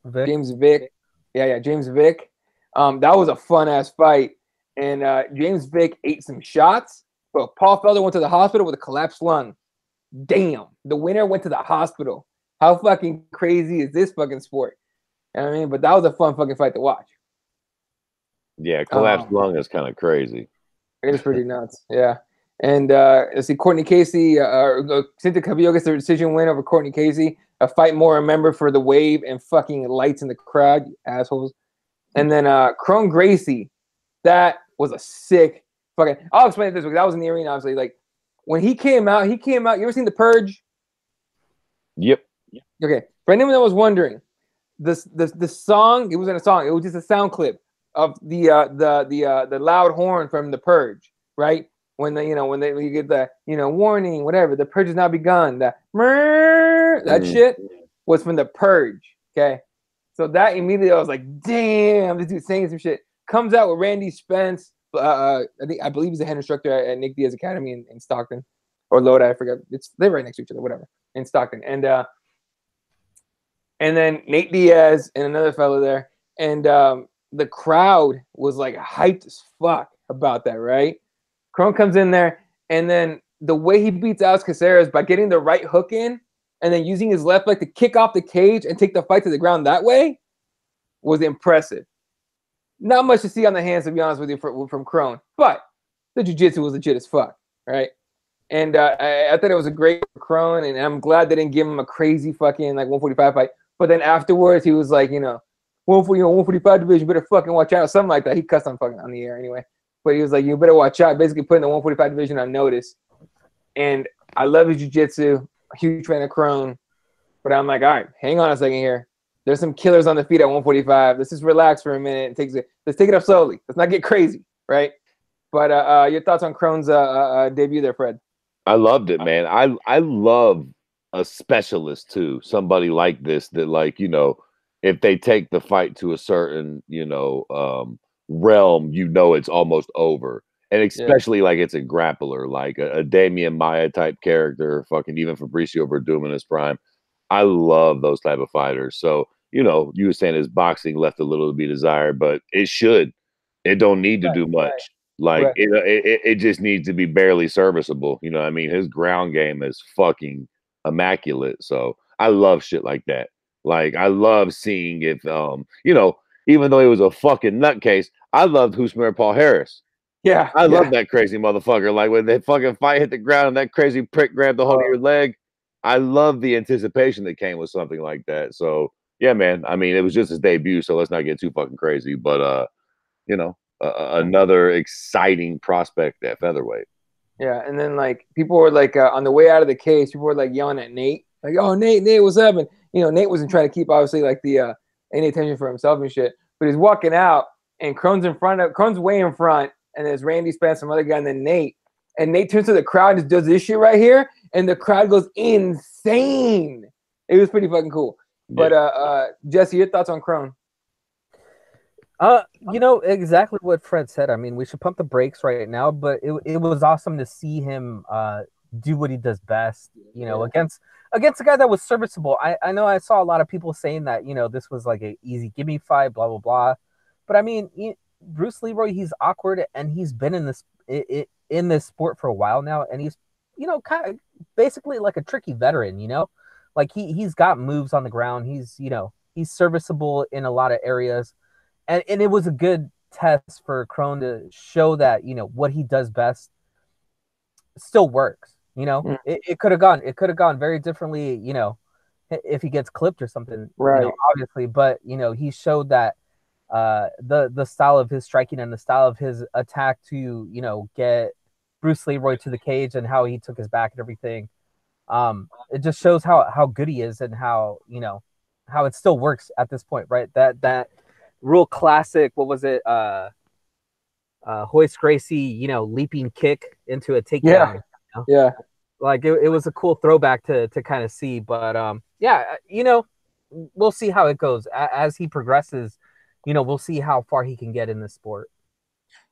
Vick. Yeah, James Vick. That was a fun ass fight, and James Vick ate some shots, but Paul Felder went to the hospital with a collapsed lung. Damn, the winner went to the hospital. How fucking crazy is this fucking sport? I mean, but that was a fun fucking fight to watch. Yeah, collapsed lung is kind of crazy. It is pretty nuts. Yeah. And let's see, Courtney Casey, Cynthia Cavillo gets the decision win over Courtney Casey. A fight more remembered for the wave and fucking lights in the crowd, you assholes. And then Crone Gracie, that was a sick fucking. I'll explain it this way. That was in the arena, obviously. Like when he came out. You ever seen The Purge? Yep. Okay. For anyone that was wondering, the song, it wasn't a song. It was just a sound clip of the loud horn from The Purge, right? When you get the warning, whatever, the purge has now begun. That shit was from The Purge. Okay, so that immediately I was like, damn, this dude's saying some shit. Comes out with Randy Spence. I believe he's the head instructor at Nick Diaz Academy in Stockton or Lodi. I forget. They're right next to each other, whatever, in Stockton. And then Nate Diaz and another fellow there, and the crowd was like hyped as fuck about that, right? Crone comes in there, and then the way he beats Alex Caceres by getting the right hook in and then using his left leg to kick off the cage and take the fight to the ground that way was impressive. Not much to see on the hands, to be honest with you, from Crone, but the jiu-jitsu was legit as fuck, right? And I thought it was a great Crone, and I'm glad they didn't give him a crazy fucking 145 fight. But then afterwards, he was like, 145 division, better fucking watch out, something like that. He cussed on the air anyway. But he was like, you better watch out, basically putting the 145 division on notice. And I love his jiu-jitsu, a huge fan of Crone. But I'm like, all right, hang on a second here. There's some killers on the feet at 145. Let's just relax for a minute. Let's take it up slowly. Let's not get crazy, right? But your thoughts on Crone's debut there, Fred? I loved it, man. I love a specialist too. Somebody like this that if they take the fight to a certain, realm, it's almost over. And especially it's a grappler, like a Damian Maia type character, fucking even Fabricio Verdum in his prime. I love those type of fighters. So, you were saying his boxing left a little to be desired, but it should. It don't need to do much. It just needs to be barely serviceable. You know what I mean? His ground game is fucking immaculate. So I love shit like that. Like I love seeing if even though he was a fucking nutcase, I loved Husmer Paul Harris. Yeah. I love that crazy motherfucker. Like when that fucking fight hit the ground and that crazy prick grabbed the whole of your leg. I love the anticipation that came with something like that. So yeah, man. I mean, it was just his debut, so let's not get too fucking crazy. But another exciting prospect at featherweight. Yeah, and then people were on the way out of the cage, people were yelling at Nate, like, "Oh, Nate, what's up?" And Nate wasn't trying to keep obviously any attention for himself and shit, but he's walking out, and Crone's way in front, and there's Randy Spence, some other guy, and then Nate, and Nate turns to the crowd and just does this shit right here, and the crowd goes insane. It was pretty fucking cool. Yeah. But Jesse, your thoughts on Crone? Exactly what Fred said. I mean, we should pump the brakes right now, but it was awesome to see him do what he does best, against a guy that was serviceable. I know I saw a lot of people saying that, this was like an easy gimme fight, blah, blah, blah. But I mean, Bruce Leroy, he's awkward, and he's been in this sport for a while now, and he's, kind of basically like a tricky veteran, like he's got moves on the ground. He's serviceable in a lot of areas. And it was a good test for Crone to show that, what he does best still works. It could have gone very differently, if he gets clipped or something, right? Obviously, but he showed that the style of his striking and the style of his attack to get Bruce Leroy to the cage and how he took his back and everything. It just shows how good he is and how, you know, how it still works at this point, right? That real classic, what was it? Hoist Gracie, you know, leaping kick into a takedown. Yeah. You know? Yeah. Like it was a cool throwback to kind of see, but yeah, you know, we'll see how it goes as he progresses. You know, we'll see how far he can get in this sport.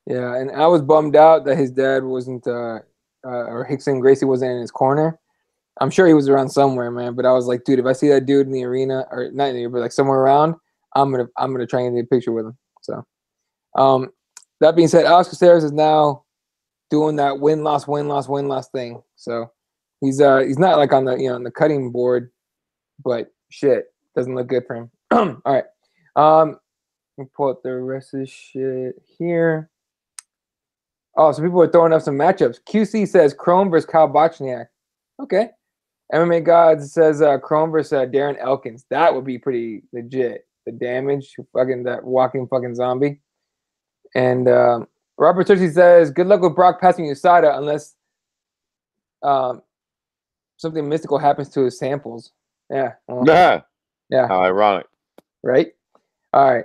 Yeah, and I was bummed out that his dad wasn't, or Hickson Gracie wasn't in his corner. I'm sure he was around somewhere, man. But I was like, dude, if I see that dude in the arena, or not in the arena, but like somewhere around, I'm gonna try and get a picture with him. So, that being said, Alex Caceres is now doing that win-loss thing. So he's not like on the, you know, on the cutting board, but shit, doesn't look good for him. All right. Let me pull up the rest of this shit here. Oh, so people are throwing up some matchups. QC says Chrome versus Kyle Bochniak. Okay. MMA Gods says Chrome versus Darren Elkins. That would be pretty legit. The damage, fucking that walking fucking zombie. And Robert Tursi says, good luck with Brock passing USADA unless something mystical happens to his samples. Yeah. Well, yeah. How ironic. Right? All right.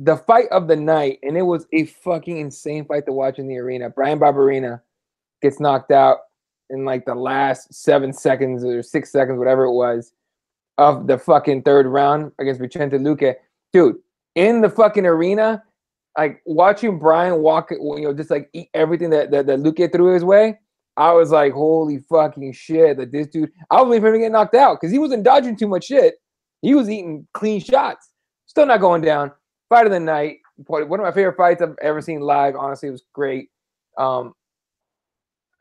The fight of the night, and it was a fucking insane fight to watch in the arena. Brian Barberena gets knocked out in like the last 7 seconds or 6 seconds, whatever it was, of the fucking third round against Vicente Luque. Dude, in the fucking arena, like watching Brian walk, you know, just like eat everything that Luque threw his way, I was like, holy fucking shit, that this dude, I was waiting for him to get knocked out because he wasn't dodging too much shit. He was eating clean shots. Still not going down. Fight of the night. One of my favorite fights I've ever seen live. Honestly, it was great. I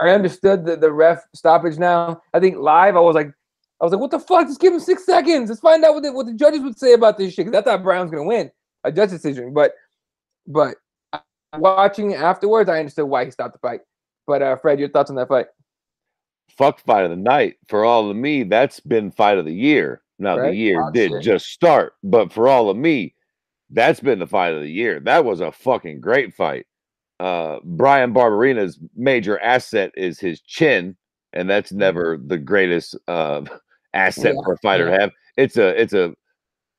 understood the ref stoppage now. I think live, I was like, what the fuck? Just give him 6 seconds. Let's find out what the judges would say about this shit. Because I thought Brown was gonna win a judge decision. But watching afterwards, I understood why he stopped the fight. But Fred, your thoughts on that fight? Fuck fight of the night. For all of me, that's been fight of the year. Now Right? the year did just start, but for all of me, that's been the fight of the year. That was a fucking great fight. Brian Barberena's major asset is his chin, and that's never the greatest asset for a fighter to have. It's a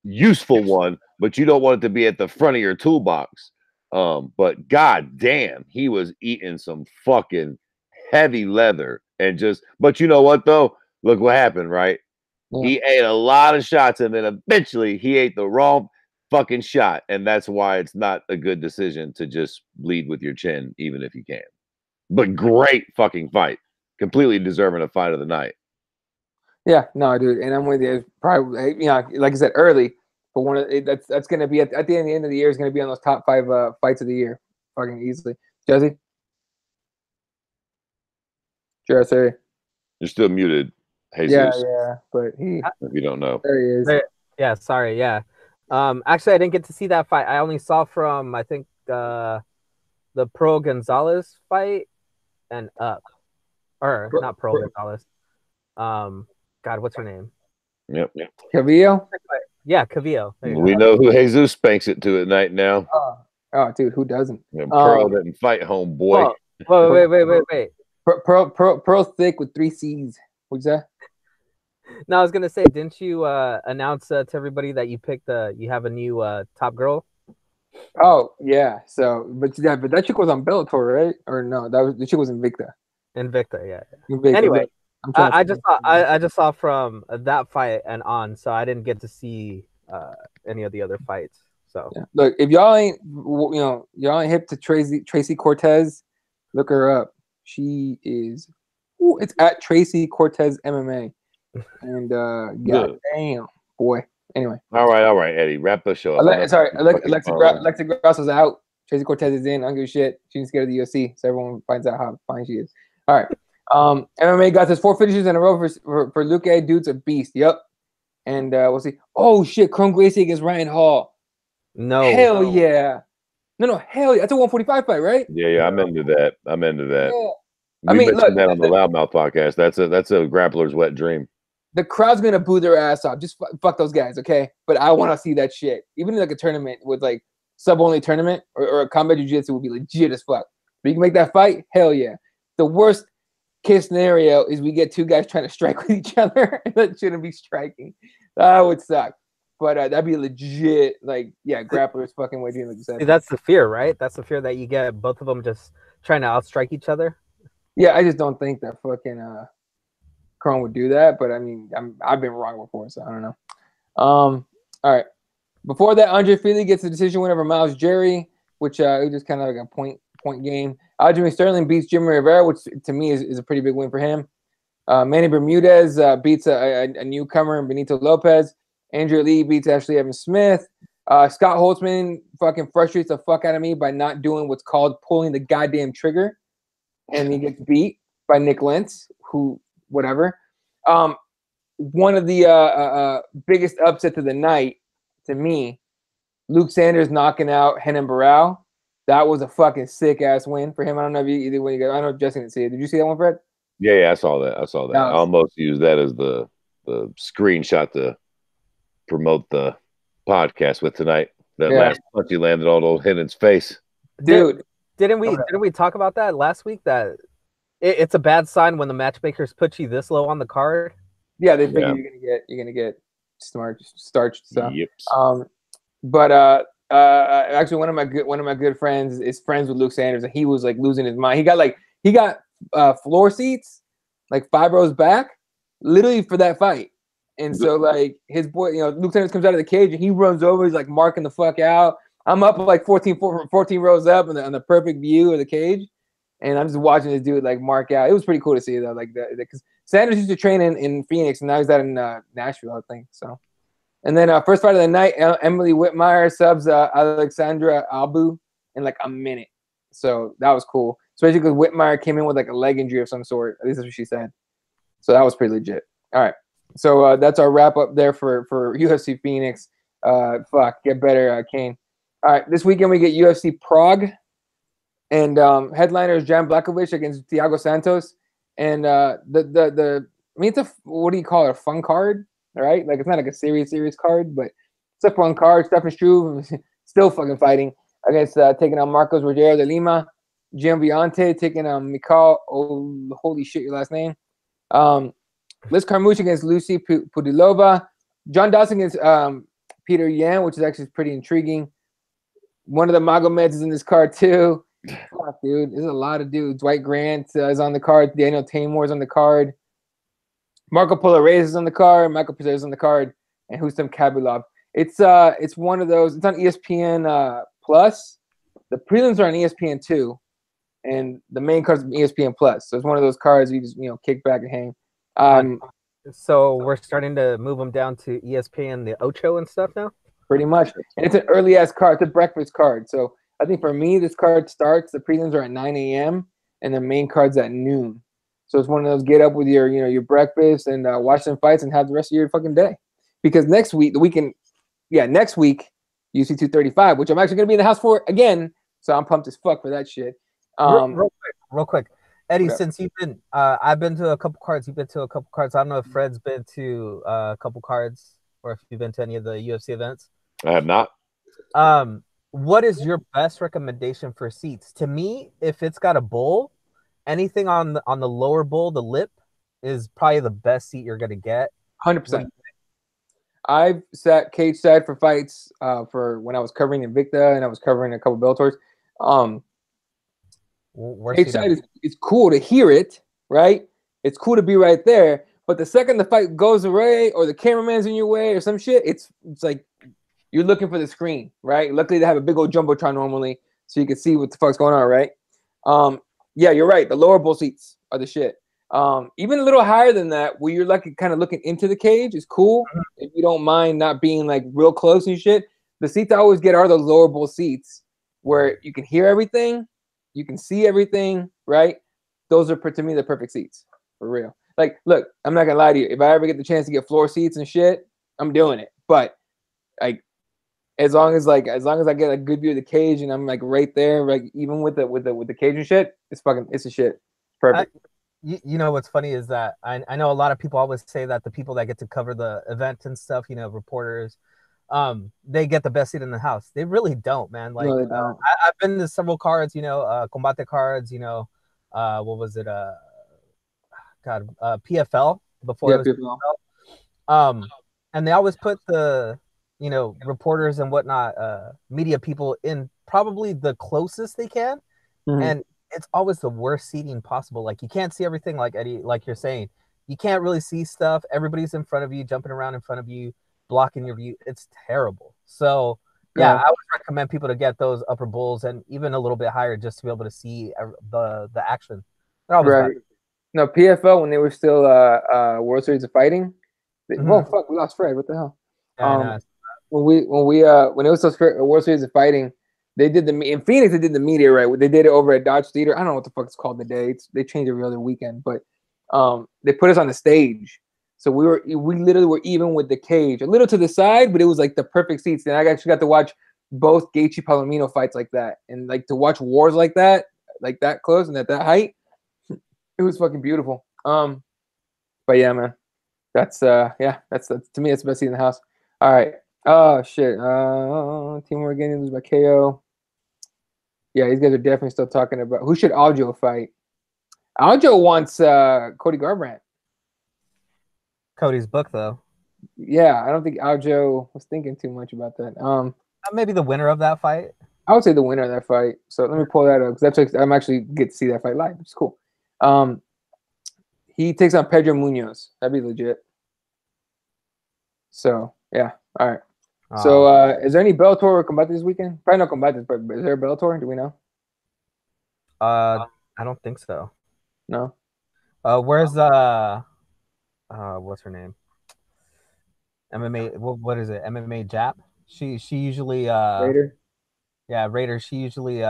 useful one, but you don't want it to be at the front of your toolbox. But god damn, he was eating some fucking heavy leather and just. But you know what though? Look what happened, right? Yeah. He ate a lot of shots, and then eventually he ate the wrong fucking shot, and that's why it's not a good decision to just lead with your chin, even if you can. But great fucking fight, completely deserving of fight of the night. Yeah, no, dude, and I'm with you. Probably, you know, like I said early, but one of that's going to be at the end of the year is going to be on those top 5 fights of the year, fucking easily. Jesse, Jesse, you're still muted. Jesus. Yeah, but if you don't know, there he is. Yeah, sorry, yeah. Actually, I didn't get to see that fight. I only saw from, I think, the Pro Gonzalez fight and up. Or not Pro Gonzalez. God, what's her name? Yep. Cavillo? Yeah, Cavillo. We know who Jesus spanks it to at night now. Oh, dude, who doesn't? Yeah, Pearl didn't fight, homeboy. Wait. Pearl thick with 3 C's. What's that? No, I was gonna say, didn't you announce to everybody that you picked you have a new top girl? Oh yeah. So, but that chick was on Bellator, right? Or no? The chick was Invicta. Invicta, yeah. Invicta. Anyway, I just saw from that fight and on, so I didn't get to see any of the other fights. So yeah. Look, if y'all ain't hip to Tracy Cortez, look her up. She is. It's at Tracy Cortez MMA. And god damn, boy. Anyway. All right, Eddie. Wrap the show up. Alexa Grasso's out. Tracy Cortez is in. I don't give a shit. She needs to go to the UFC, so everyone finds out how fine she is. All right. MMA got his 4 finishes in a row for Luque. Dude's a beast. Yep. And we'll see. Oh shit, Chrome Gracie against Ryan Hall. No. Hell yeah. No, hell yeah. That's a 145 fight, right? Yeah. I'm into that. Yeah. We mentioned that on the Loudmouth podcast. That's a grappler's wet dream. The crowd's gonna boo their ass off. Just fuck those guys, okay? But I want to see that shit. Even in like a tournament with like sub-only tournament or a combat jiu-jitsu would be legit as fuck. But you can make that fight, hell yeah. The worst case scenario is we get two guys trying to strike with each other. That shouldn't be striking. That would suck. But that'd be legit. Like, yeah, grapplers fucking way too much. See, that's the fear, right? That's the fear that you get both of them just trying to outstrike each other. Yeah, I just don't think that fucking Kron would do that. But I mean, I've been wrong before, so I don't know. All right. Before that, Andre Fili gets the decision win over Miles Jerry, which it was just kind of like a point game. Aljamain Sterling beats Jimmy Rivera, which to me is a pretty big win for him. Manny Bermudez beats a newcomer, Benito Lopez. Andrew Lee beats Ashley Evans Smith. Scott Holtzman fucking frustrates the fuck out of me by not doing what's called pulling the goddamn trigger. And he gets beat by Nick Lentz, who, whatever. One of the biggest upsets of the night, to me, Luke Sanders knocking out Renan Barão. That was a fucking sick-ass win for him. I don't know if either one you guys, I don't know if Jesse didn't see it. Did you see that one, Fred? Yeah, I saw that. I almost used that as the screenshot to promote the podcast with tonight. That last punch he landed all those hit in his face. Dude, didn't we talk about that last week? That it's a bad sign when the matchmakers put you this low on the card. Yeah, they figure you're gonna get starched stuff. Yep. But actually, one of my good friends is friends with Luke Sanders, and he was like losing his mind. He got floor seats, like 5 rows back, literally for that fight. And so, like, his boy, Luke Sanders comes out of the cage and he runs over. He's like marking the fuck out. I'm up like 14 rows up on the perfect view of the cage, and I'm just watching this dude like mark out. It was pretty cool to see though, like that, because Sanders used to train in Phoenix, and now he's out in Nashville, I think. So, and then first fight of the night, Emily Whitmire subs Alexandra Albu in like a minute. So that was cool, especially because Whitmire came in with like a leg injury of some sort. At least that's what she said. So that was pretty legit. All right. So that's our wrap up there for UFC Phoenix. Get better, Cain. All right, this weekend we get UFC Prague, and headliner is Jan Blachowicz against Thiago Santos. And it's a, what do you call it? A fun card, all right? Like, it's not like a serious card, but it's a fun card. Stefan Struve still fucking fighting against taking on Marcos Rogero de Lima. Jim Viante taking on Mikhail. Oh, holy shit, your last name. Liz Carmouche against Lucy Pudilova. John Dawson against Peter Yan, which is actually pretty intriguing. One of the Magomeds is in this card too. Fuck, dude. There's a lot of dudes. Dwight Grant is on the card. Daniel Taymor is on the card. Marco Polo Reyes is on the card. Michael Pizarro is on the card. And Husam Kabulov. It's one of those. It's on ESPN Plus. The prelims are on ESPN 2. And the main card's on ESPN Plus. So it's one of those cards you just, kick back and hang. So we're starting to move them down to ESPN, the Ocho and stuff now? Pretty much. And it's an early-ass card. It's a breakfast card. So I think for me, this card starts, the prelims are at 9 a.m. and the main card's at noon. So it's one of those get up with your breakfast and watch some fights and have the rest of your fucking day. Because next week, next week, UFC 235, which I'm actually going to be in the house for again. So I'm pumped as fuck for that shit. Real quick. Eddie, since you've been, I've been to a couple cards. You've been to a couple cards. I don't know if Fred's been to a couple cards or if you've been to any of the UFC events. I have not. What is your best recommendation for seats? To me, if it's got a bowl, anything on the lower bowl, the lip, is probably the best seat you're gonna get. 100%. I've sat cage side for fights for when I was covering Invicta and I was covering a couple Bellators. Cage side is cool to hear it, right? It's cool to be right there. But the second the fight goes away or the cameraman's in your way or some shit, it's like you're looking for the screen, right? Luckily, they have a big old jumbotron normally, so you can see what the fuck's going on, right? Yeah, you're right. The lower bowl seats are the shit. Even a little higher than that, where you're like kind of looking into the cage, is cool. If you don't mind not being like real close and shit. The seats I always get are the lower bowl seats where you can hear everything, you can see everything, right? Those are, to me, the perfect seats, for real. Like, look, I'm not gonna lie to you. If I ever get the chance to get floor seats and shit, I'm doing it. But like, as long as I get a good view of the cage and I'm like right there, like even with the cage and shit, it's a shit. Perfect. You know what's funny is that I know a lot of people always say that the people that get to cover the event and stuff, reporters, they get the best seat in the house. They really don't, man. Like, no, they don't. I've been to several cards, Combate cards, what was it? PFL before Yeah, it was people. and they always put the reporters and whatnot, media people in probably the closest they can, and it's always the worst seating possible. Like you can't see everything, like Eddie, like you're saying, you can't really see stuff. Everybody's in front of you, jumping around in front of you, blocking your view. It's terrible. So yeah, I would recommend people to get those upper bowls and even a little bit higher just to be able to see the action. Right. Better. No, PFL when they were still World Series of Fighting. Well, fuck, we lost Fred. What the hell? Yeah, when it was those World Series of Fighting, they did in Phoenix. They did the media right. They did it over at Dodge Theater. I don't know what the fuck it's called today. They change every other weekend, but they put us on the stage, so we literally were even with the cage, a little to the side, but it was like the perfect seats. And I actually got to watch both Gaethje Palomino fights like that, and like to watch wars like that close and at that height. It was fucking beautiful. But yeah, man, that's to me that's the best seat in the house. All right. Oh shit. Team getting lose by KO. Yeah, these guys are definitely still talking about who should Aljo fight. Aljo wants Cody Garbrandt. Cody's book though. Yeah, I don't think Aljo was thinking too much about that. Maybe the winner of that fight. I would say the winner of that fight. So let me pull that up because I'm actually get to see that fight live. It's cool. He takes on Pedro Munoz. That'd be legit. So yeah, all right. So is there any Bellator combat this weekend? Probably not combat this, but is there a Bellator? Do we know? I don't think so. No. Where's what's her name? MMA. What is it? MMA Jap. She usually Raider. Yeah, Raider. She usually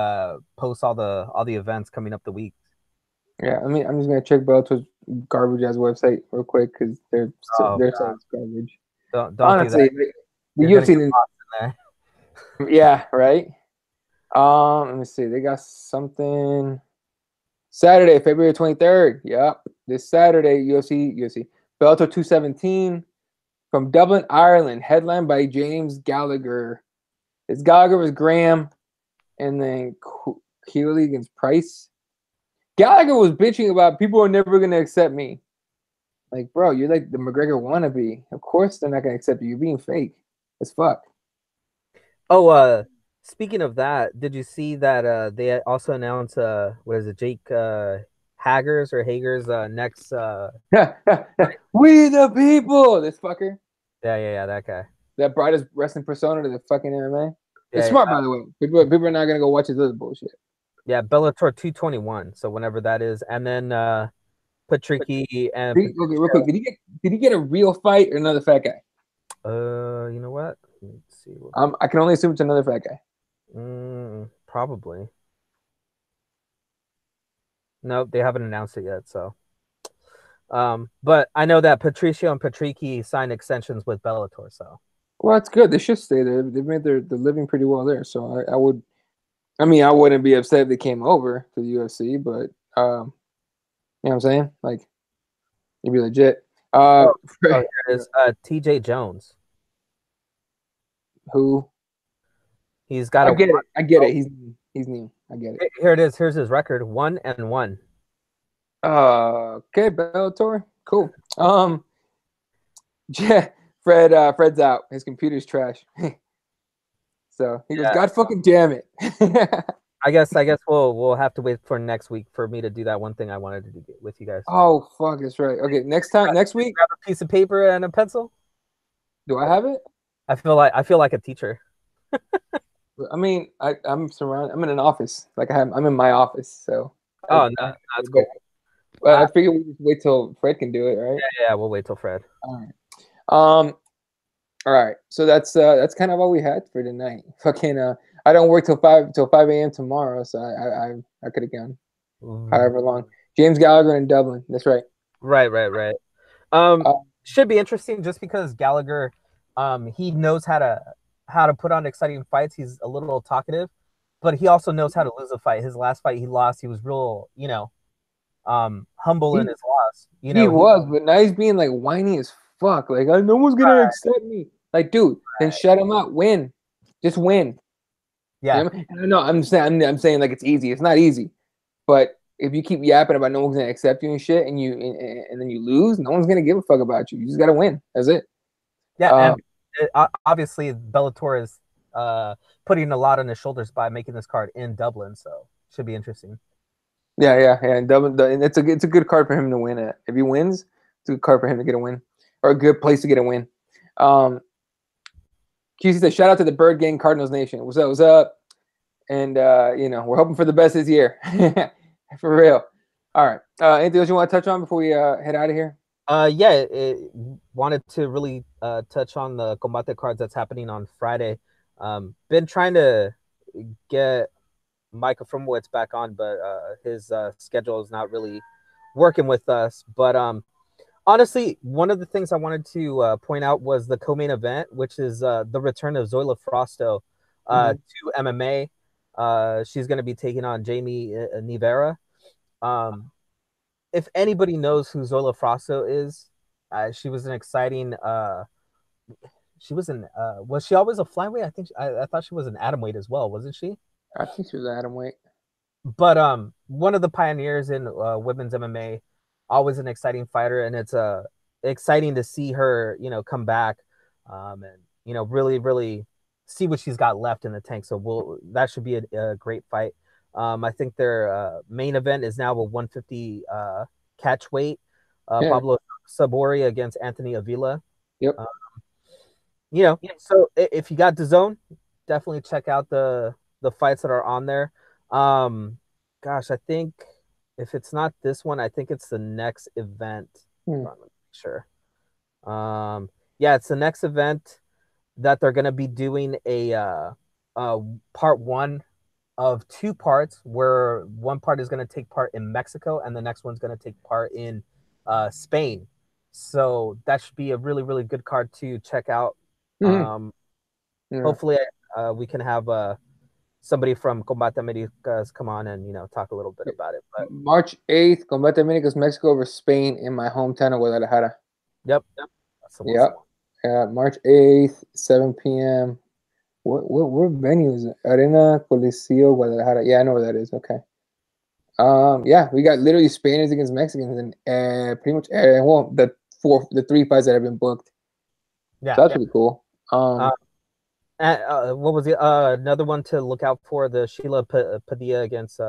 posts all the events coming up the week. Yeah, I mean, I'm just gonna check Bellator's garbage ass website real quick because their site's garbage. Don't honestly do that. The UFC. Yeah, right. Let me see. They got something Saturday, February 23rd. Yep, this Saturday, UFC Bellator 217 from Dublin, Ireland, headlined by James Gallagher. It's Gallagher with Graham, and then Keeley against Price. Gallagher was bitching about people are never gonna accept me. Like, bro, you're like the McGregor wannabe. Of course they're not gonna accept you. You're being fake as fuck. Oh, speaking of that, did you see that they also announced what is it, Jake Hager's next We the people, this fucker. Yeah, that guy. That brought his wrestling persona to the fucking MMA. It's smart, by the way. People are not gonna go watch his other bullshit. Yeah, Bellator 221. So whenever that is, and then Patricky and okay, real quick. Did he get a real fight or another fat guy? You know what? Let's see. I can only assume it's another fat guy. Probably. Nope, they haven't announced it yet. So, but I know that Patricio and Patricky signed extensions with Bellator. So, well, that's good. They should stay there. They've made their living pretty well there. So I wouldn't be upset if they came over to the UFC, but you know what I'm saying? Like, it'd be legit. here it is. TJ Jones. Who? He's got I get it. He's new. I get it. Here it is. Here's his record: 1-1. Okay, Bellator. Cool. Yeah, Fred's out. His computer's trash. So he goes, God fucking damn it. I guess we'll have to wait for next week for me to do that one thing I wanted to do with you guys. Oh fuck, that's right. Okay, next week. Grab a piece of paper and a pencil. Do I have it? I feel like a teacher. I mean, I'm surrounded. I'm in an office. Like I'm in my office. So. Oh no, that's cool. Well, I figure we just wait till Fred can do it, right? Yeah, we'll wait till Fred. All right. So that's kind of all we had for tonight. Fucking I don't work till 5 a.m. tomorrow, so I could have gone however long. James Gallagher in Dublin. That's right. Right. Should be interesting just because Gallagher, he knows how to put on exciting fights. He's a little talkative, but he also knows how to lose a fight. His last fight he lost, he was real, humble in his loss. He was, but now he's being like whiny as fuck. Like, no one's gonna accept me. Like, dude, then shut him up. Win, just win. Yeah. No, I'm saying like it's easy. It's not easy, but if you keep yapping about no one's gonna accept you and shit, and then you lose, no one's gonna give a fuck about you. You just gotta win. That's it. Yeah, and obviously Bellator is putting a lot on his shoulders by making this card in Dublin, so should be interesting. Yeah. And Dublin, and it's a good card for him to win at. If he wins, it's a good card for him to get a win, or a good place to get a win. QC said, shout out to the Bird Gang Cardinals Nation. What's up? What's up? And we're hoping for the best this year. For real. All right. Anything else you want to touch on before we head out of here? Wanted to really touch on the Combate cards that's happening on Friday. Been trying to get Micah from Woods back on, but his schedule is not really working with us. But honestly, one of the things I wanted to point out was the co-main event, which is the return of Zoila Frosto to MMA. She's going to be taking on Jamie Nivera. If anybody knows who Zoila Frosto is, she was an exciting. She was she always a flyweight? I thought she was an atomweight as well, wasn't she? I think she was an atomweight. But one of the pioneers in women's MMA, always an exciting fighter, and it's exciting to see her, come back, and really, really see what she's got left in the tank. So that should be a great fight. I think their main event is now a 150 catch weight. Pablo Sabori against Anthony Avila. Yep. So if you got DAZN, definitely check out the fights that are on there. Gosh, I think if it's not this one, I think it's the next event. Let me make sure. It's the next event that they're going to be doing a part one of two parts, where one part is going to take part in Mexico and the next one's going to take part in Spain. So that should be a really, really good card to check out. Hopefully we can have somebody from Combate Americas come on and talk a little bit about it. But March 8th, Combate Americas Mexico over Spain in my hometown of Guadalajara. Yep. Yep. March 8th, 7 p.m. What venue is it? Arena Coliseo Guadalajara. Yeah, I know where that is. Okay. We got literally Spaniards against Mexicans, and pretty much the 3 fights that have been booked. Yeah, so that's pretty cool. What was the another one to look out for? The Sheila Padilla against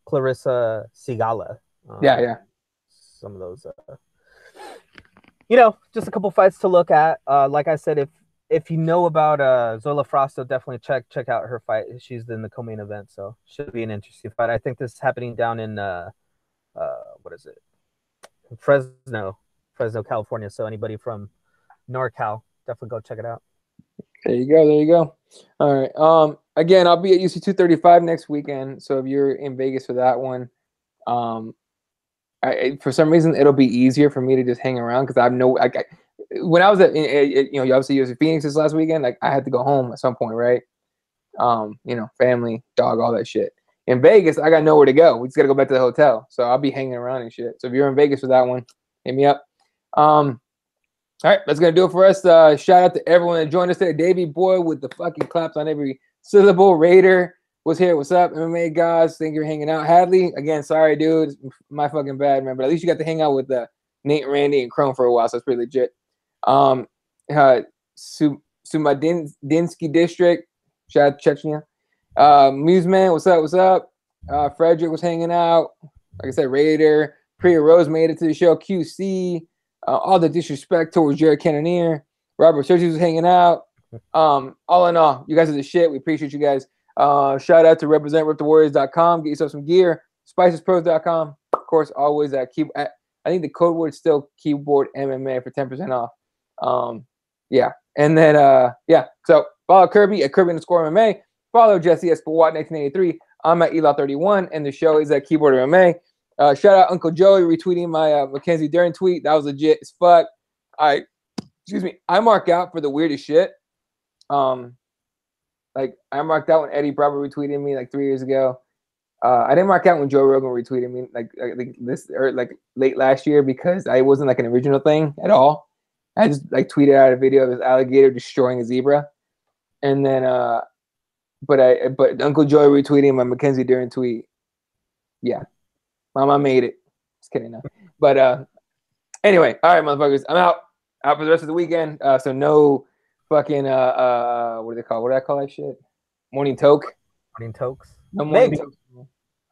Clarissa Sigala. Some of those, just a couple fights to look at. Like I said, if you know about Zoila Frosto, definitely check out her fight. She's in the co-main event, so should be an interesting fight. I think this is happening down in what is it? Fresno, California. So anybody from NorCal, definitely go check it out. There you go. All right. Again, I'll be at UFC 235 next weekend. So if you're in Vegas for that one, for some reason it'll be easier for me to just hang around because when I was at obviously UFC Phoenix this last weekend, like I had to go home at some point, right? Family, dog, all that shit. In Vegas, I got nowhere to go. We just gotta go back to the hotel. So I'll be hanging around and shit. So if you're in Vegas for that one, hit me up. All right, that's going to do it for us. Shout out to everyone that joined us today. Davey Boy with the fucking claps on every syllable. Raider was here. What's up, MMA guys? Thank you for hanging out. Hadley, again, sorry, dude. It's my fucking bad, man. But at least you got to hang out with Nate, Randy, and Chrome for a while, so it's pretty legit. Sumadinsky District. Shout out to Chechnya. Museman, what's up? Frederick was hanging out. Like I said, Raider. Priya Rose made it to the show. QC. All the disrespect towards Jared Cannonier. Robert Churches was hanging out. All in all, you guys are the shit. We appreciate you guys. Shout out to representripthewarriors.com. Get yourself some gear. Spicespros.com. Of course, always I think the code word is still keyboard MMA for 10% off. And then so follow Kirby at Kirby_MMA. Follow Jesse S. Watt 1983. I'm at Ela31, and the show is at Keyboard MMA. Shout out Uncle Joey retweeting my Mackenzie Dern tweet. That was legit as fuck. I mark out for the weirdest shit. Like I marked out when Eddie Bravo retweeted me like 3 years ago. I didn't mark out when Joe Rogan retweeted me like this or like late last year because I wasn't like an original thing at all. I just like tweeted out a video of this alligator destroying a zebra, and then but Uncle Joey retweeting my Mackenzie Dern tweet. Yeah. Mama made it. Just kidding now. But anyway, all right, motherfuckers. I'm out for the rest of the weekend. So no fucking what do they call? What do I call that shit? Morning toke. Morning tokes. No morning Maybe. toke.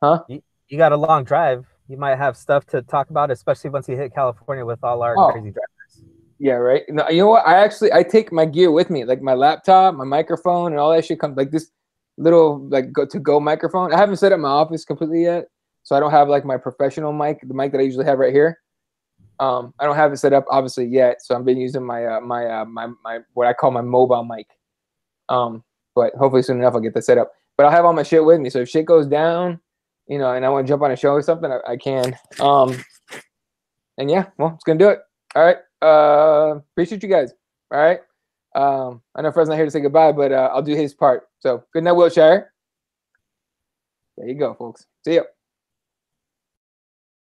Huh? You got a long drive. You might have stuff to talk about, especially once you hit California with all our crazy drivers. Yeah, right. No, you know what? I take my gear with me, like my laptop, my microphone, and all that shit comes like this little like go microphone. I haven't set up my office completely yet, so I don't have like my professional mic, the mic that I usually have right here. I don't have it set up obviously yet, so I've been using my my what I call my mobile mic. But hopefully soon enough I'll get that set up. But I'll have all my shit with me, so if shit goes down, you know, and I want to jump on a show or something, I can. And yeah, well, it's gonna do it. All right. Appreciate you guys. All right. I know Fred's not here to say goodbye, but I'll do his part. So good night, Wilshire. There you go, folks. See ya.